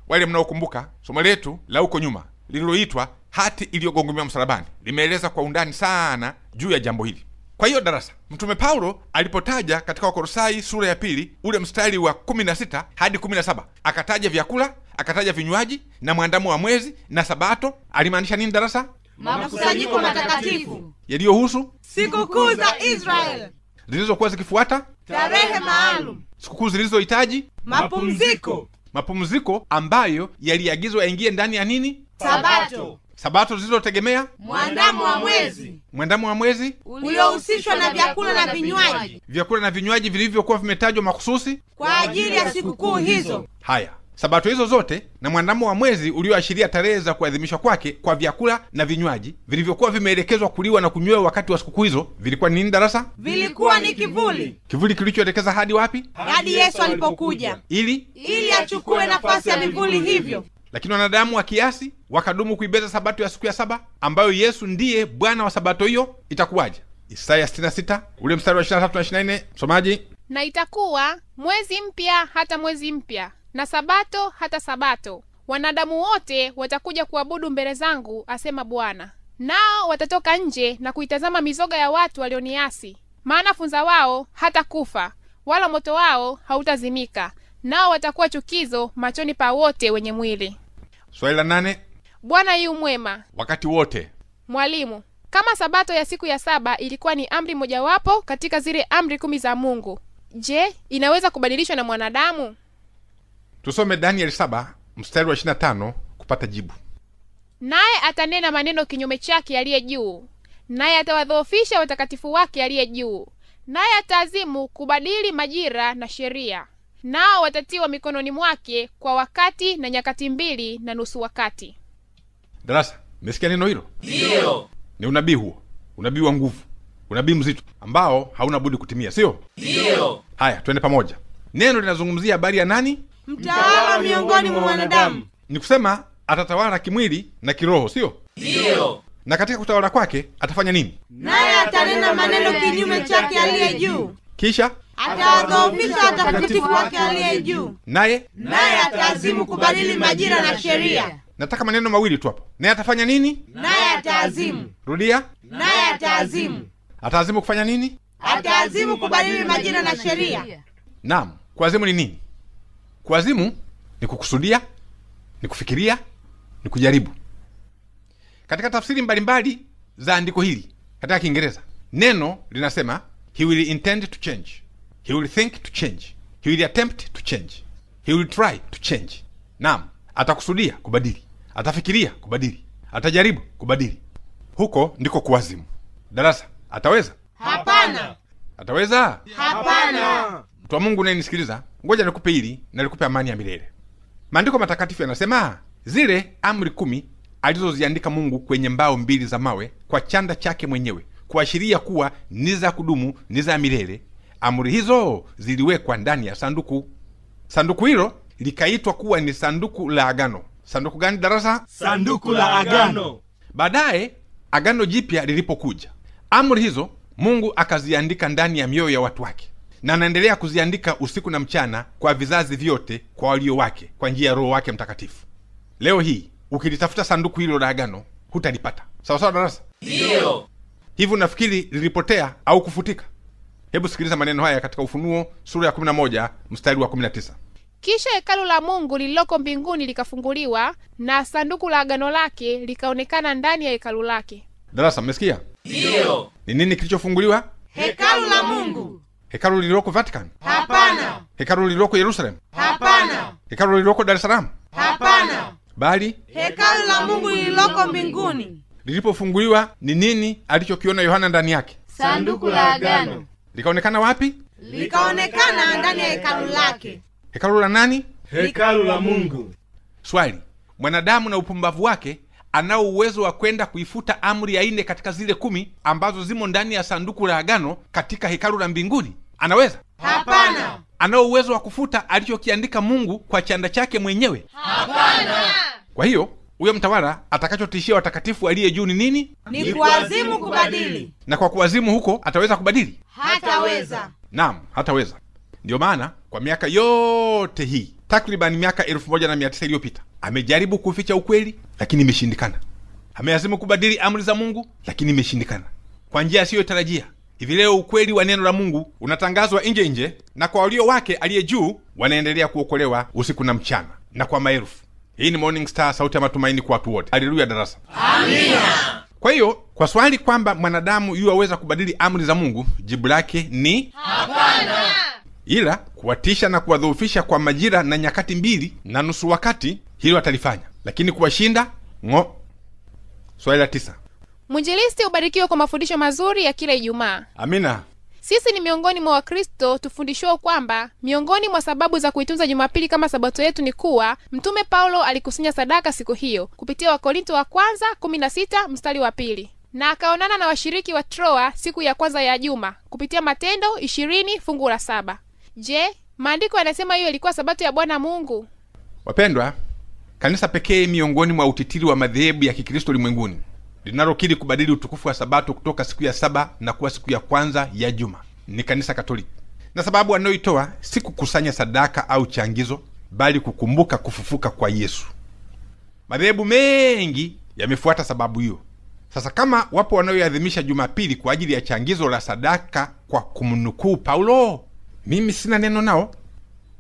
Wale mnaokumbuka somo letu la huko nyuma lililoitwa hati iliyogongomewa msalabani limeeleza kwa undani sana juu ya jambo hili. Kwa hiyo darasa, Mtume Paulo alipotaja katika Wakolosai sura ya 2 ule mstari wa 16 hadi 17, akataja vyakula, akataja vinywaji na mwandamo wa mwezi na sabato, alimaanisha nini darasa? Makusanyiko matakatifu yaliyohusu sikukuu za Israeli zilizokuwa zikifuata tarehe maalum, sikukuu zilizohitaji mapumziko ambayo yaliagizwa yaingie ndani ya nini? Sabato zilizotegemea mwandamo wa mwezi uliohusishwa na vyakula na vinywaji vilivyokuwa vimetajwa mahususi kwa ajili ya sikukuu hizo. Haya, sabato hizo zote na mwandamo wa mwezi ulioashiria tarehe za kuadhimishwa kwake kwa vyakula na vinywaji vilivyokuwa vimeelekezwa kuliwa na kunywewa wakati wa sikukuu hizo vilikuwa nini darasa? Vilikuwa ni kivuli kilichoelekeza hadi wapi? Hadi Yesu alipokuja, ili achukue nafasi ya vivuli hivyo. Lakini wanadamu wa kiasi wakadumu kuibeza sabato ya siku ya 7 ambayo Yesu ndiye Bwana wa sabato hiyo. Itakuwaje? Isaya 66 ule mstari wa 23 na 24, msomaji. Na itakuwa mwezi mpya hata mwezi mpya, na sabato hata sabato, wanadamu wote watakuja kuabudu mbele zangu, asema Bwana. Nao watatoka nje na kuitazama mizoga ya watu walioniasi, maana funza wao hata kufa, wala moto wao hautazimika, nao watakuwa chukizo machoni pa wote wenye mwili. Swali la 8. Bwana yu mwema wakati wote. Mwalimu, kama sabato ya siku ya 7 ilikuwa ni amri mojawapo katika zile amri 10 za Mungu, je, inaweza kubadilishwa na mwanadamu? Tusome Daniel 7 mstari wa 25 kupata jibu. Naye atanena maneno kinyume chake aliye juu, naye atawadhoofisha watakatifu wake aliye juu, naye ataazimu kubadili majira na sheria, nao watatiwa mikononi mwake kwa wakati na nyakati 2.5 wakati. Darasa, umesikia neno hilo? Ndio. Ni unabii huo, unabii wa nguvu. unabii mzito ambao hauna budi kutimia, sio? Ndiyo. Haya, twende pamoja. Neno linazungumzia habari ya nani? Mtawala miongoni mwa wanadamu. Ni kusema atatawala kimwili na kiroho, sio? Ndiyo. Na katika kutawala kwake atafanya nini? Naye atanena maneno kinyume chake aliye juu. Kisha Atawadhoofisha watakatifu wake aliye juu. naye Ataazimu kubadili majira na sheria. nataka maneno mawili tu hapo. Naye atafanya nini? Naye ataazimu. Rudia. Naye ataazimu. Ataazimu kufanya nini? Ataazimu kubadili majira na sheria. Naam, kuazimu ni nini? Kuazimu ni kukusudia, ni kufikiria, ni kujaribu. Katika tafsiri mbalimbali za andiko hili katika Kiingereza, neno linasema he will intend to change, he will think to change, he will attempt to change, he will try to change. Naam, atakusudia kubadili, atafikiria kubadili, atajaribu kubadili. Huko ndiko kuazimu. Darasa, ataweza? Hapana. Ataweza? Hapana. Mtu wa Mungu unayenisikiliza, ngoja nikupe hili na nikupe amani ya milele. Maandiko matakatifu yanasema zile amri 10 alizoziandika Mungu kwenye mbao 2 za mawe kwa chanda chake mwenyewe, kuashiria kuwa ni za kudumu, ni za milele. Amri hizo ziliwekwa ndani ya sanduku. Sanduku hilo likaitwa kuwa ni sanduku la agano. Sanduku gani darasa? Sanduku la agano. Baadaye agano jipya lilipokuja, amri hizo Mungu akaziandika ndani ya mioyo ya watu wake, na anaendelea kuziandika usiku na mchana kwa vizazi vyote kwa walio wake kwa njia ya Roho wake Mtakatifu. Leo hii ukilitafuta sanduku hilo la agano hutalipata. Sawa sawa darasa? Ndiyo. Hivi unafikiri lilipotea au kufutika? Hebu sikiliza maneno haya katika Ufunuo sura ya 11 mstari wa 19. Kisha hekalu la Mungu lililoko mbinguni likafunguliwa, na sanduku la agano lake likaonekana ndani ya hekalu lake. Darasa, mmesikia? Ndiyo. Ni nini kilichofunguliwa? Hekalu la Mungu. Hekalu lililoko Vatican? Hapana. Hekalu lililoko Yerusalem? Hapana. Hekalu lililoko Dar es Salaam? Hapana. Bali Hekalu la Mungu lililoko mbinguni. lilipofunguliwa, ni nini alichokiona Yohana ndani yake? Sanduku la agano. Likaonekana wapi? Likaonekana ndani ya hekalu lake. Hekalu la nani? Hekalu la Mungu. Swali, mwanadamu na upumbavu wake anao uwezo wa kwenda kuifuta amri ya 4 katika zile 10 ambazo zimo ndani ya sanduku la agano katika hekalu la mbinguni? Anaweza? Hapana. Anao uwezo wa kufuta alichokiandika Mungu kwa chanda chake mwenyewe? Hapana. Kwa hiyo huyo mtawala atakachotishia watakatifu aliye juu ni nini? Ni kuazimu kubadili. Na kwa kuazimu huko ataweza kubadili? Hataweza. Naam, hataweza. Ndio maana kwa miaka yote hii, takriban miaka 1900 iliyopita, amejaribu kuficha ukweli, lakini imeshindikana. Ameazimu kubadili amri za Mungu, lakini imeshindikana kwa njia asiyotarajia. Hivi leo ukweli wa neno la Mungu unatangazwa nje, na kwa walio wake aliye juu wanaendelea kuokolewa usiku na mchana, na kwa maelfu. Hii ni Morning Star, sauti ya matumaini kwa watu wote. Haleluya darasa. Amina. Kwa hiyo kwa swali kwamba mwanadamu yuwaweza kubadili amri za Mungu, jibu lake ni Hapana. ila kuwatisha na kuwadhoofisha kwa majira na nyakati 2.5 wakati, hilo atalifanya, lakini kuwashinda ngo. Swali la 9. Mwinjilisti ubarikiwe kwa mafundisho mazuri ya kila Ijumaa. Amina. Sisi ni miongoni mwa Wakristo tufundishwa kwamba miongoni mwa sababu za kuitunza Jumapili kama sabato yetu ni kuwa Mtume Paulo alikusanya sadaka siku hiyo kupitia Wakorinto wa kwanza 16 mstari wa 2, na akaonana na washiriki wa Troa siku ya kwanza ya juma kupitia Matendo 20 fungu la 7. Je, maandiko yanasema hiyo ilikuwa sabato ya Bwana Mungu? Wapendwa, kanisa pekee miongoni mwa utitiri wa madhehebu ya Kikristo ulimwenguni linalokiri kubadili utukufu wa sabato kutoka siku ya 7 na kuwa siku ya kwanza ya juma ni kanisa Katoliki. Na sababu wanayoitoa si kukusanya sadaka au changizo, bali kukumbuka kufufuka kwa Yesu. Madhehebu mengi yamefuata sababu hiyo. Sasa kama wapo wanaoadhimisha Jumapili kwa ajili ya changizo la sadaka kwa kumnukuu Paulo, mimi sina neno nao.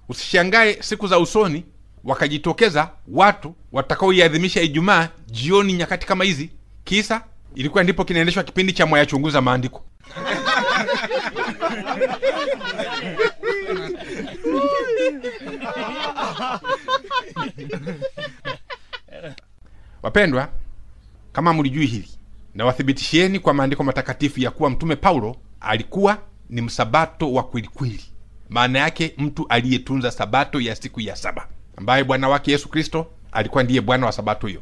Usishangae siku za usoni wakajitokeza watu watakaoiadhimisha Ijumaa jioni nyakati kama hizi. Kisa ilikuwa ndipo kinaendeshwa kipindi cha Mwayachunguza Maandiko. Wapendwa, kama mlijui hili, na wathibitishieni kwa maandiko matakatifu ya kuwa Mtume Paulo alikuwa ni msabato wa kweli kweli. Maana yake mtu aliyetunza sabato ya siku ya 7, ambaye Bwana wake Yesu Kristo alikuwa ndiye Bwana wa sabato hiyo.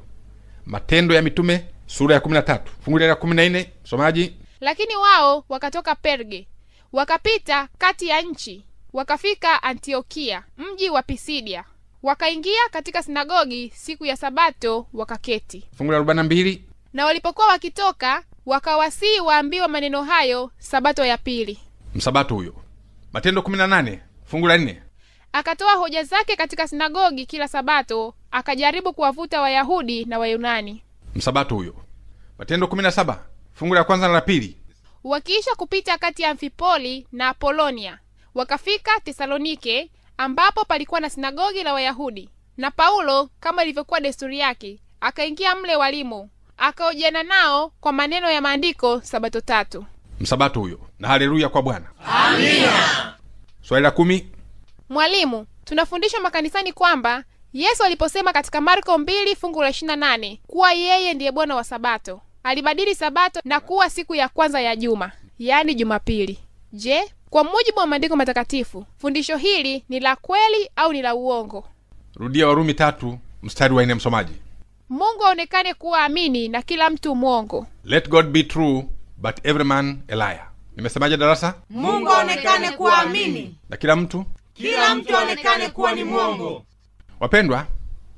Matendo ya Mitume sura ya 13 fungu la 14, somaji. Lakini wao wakatoka Perge, wakapita kati ya nchi, wakafika Antiokia, mji wa Pisidia. Wakaingia katika sinagogi siku ya Sabato, wakaketi. Fungu la 42. Na walipokuwa wakitoka, wakawasihi waambiwa maneno hayo Sabato ya pili. Msabato huyo. Matendo 18 fungu la 4. Akatoa hoja zake katika sinagogi kila Sabato, akajaribu kuwavuta Wayahudi na Wayunani. Msabato huyo. Matendo 17 fungu la kwanza na la pili. Wakiisha kupita kati ya Amfipoli na Apolonia, wakafika Tesalonike, ambapo palikuwa na sinagogi la Wayahudi. Na Paulo, kama ilivyokuwa desturi yake, akaingia mle walimo, akahojiana nao kwa maneno ya maandiko Sabato 3. Msabato huyo. Na haleluya kwa Bwana. Amina. Swali la 10. Mwalimu, tunafundishwa makanisani kwamba Yesu aliposema katika Marko 2 fungu la 28 kuwa yeye ndiye Bwana wa Sabato, alibadili Sabato na kuwa siku ya kwanza ya juma, yaani Jumapili. Je, kwa mujibu wa maandiko matakatifu, fundisho hili ni la kweli au ni la uongo? Rudia Warumi 3 mstari wa 4 msomaji. Mungu aonekane kuwa amini na kila mtu mwongo. Let God be true but every man a liar. Nimesemaje darasa? Mungu aonekane kuwa amini Na kila mtu aonekane kuwa ni mwongo. Wapendwa,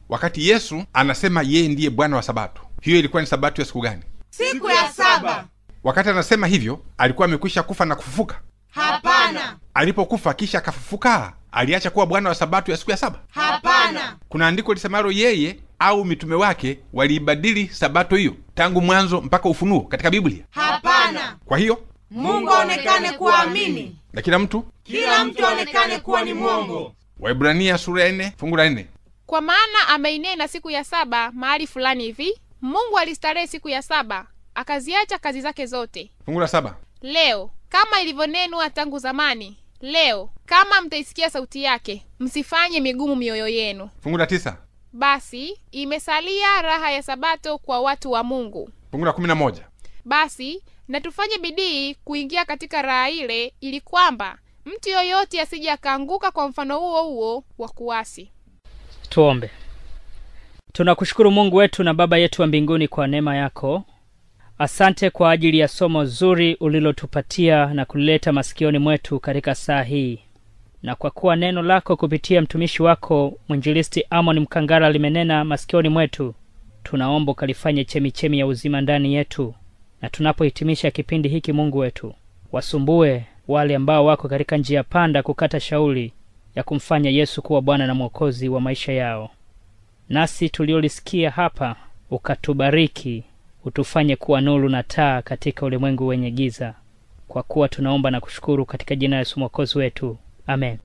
wakati Yesu anasema yeye ndiye Bwana wa Sabato, hiyo ilikuwa ni Sabato ya siku gani? Siku ya saba. Wakati anasema hivyo, alikuwa amekwisha kufa na kufufuka? Hapana. Alipokufa kisha akafufuka, aliacha kuwa Bwana wa Sabato ya siku ya saba? Hapana. Kuna andiko lisemalo yeye au mitume wake waliibadili Sabato hiyo tangu mwanzo mpaka Ufunuo katika Biblia? Hapana. Kwa hiyo Mungu aonekane kuwa amini na kila mtu aonekane kuwa ni mwongo. Waebrania sura ya 4 fungu la 4. Kwa maana ameinena siku ya saba mahali fulani hivi, Mungu alistarehe siku ya saba, akaziacha kazi zake zote. Fungu la 7. Leo kama ilivyonenwa tangu zamani, leo kama mtaisikia sauti yake, msifanye migumu mioyo yenu. Fungu la 9. Basi imesalia raha ya Sabato kwa watu wa Mungu. Fungu la 11. Basi na tufanye bidii kuingia katika raha ile, ili kwamba mtu yoyote asije akaanguka kwa mfano huo wa kuasi. Tuombe. Tunakushukuru Mungu wetu na Baba yetu wa mbinguni kwa neema yako. Asante kwa ajili ya somo zuri ulilotupatia na kulileta masikioni mwetu katika saa hii. Na kwa kuwa neno lako kupitia mtumishi wako mwinjilisti Amon Mkangara limenena masikioni mwetu, tunaomba kalifanye chemichemi ya uzima ndani yetu. Na tunapohitimisha kipindi hiki, Mungu wetu, wasumbue wale ambao wako katika njia panda kukata shauri ya kumfanya Yesu kuwa Bwana na Mwokozi wa maisha yao. Nasi tuliolisikia hapa, ukatubariki, utufanye kuwa nuru na taa katika ulimwengu wenye giza. Kwa kuwa tunaomba na kushukuru katika jina la Yesu Mwokozi wetu. Amen.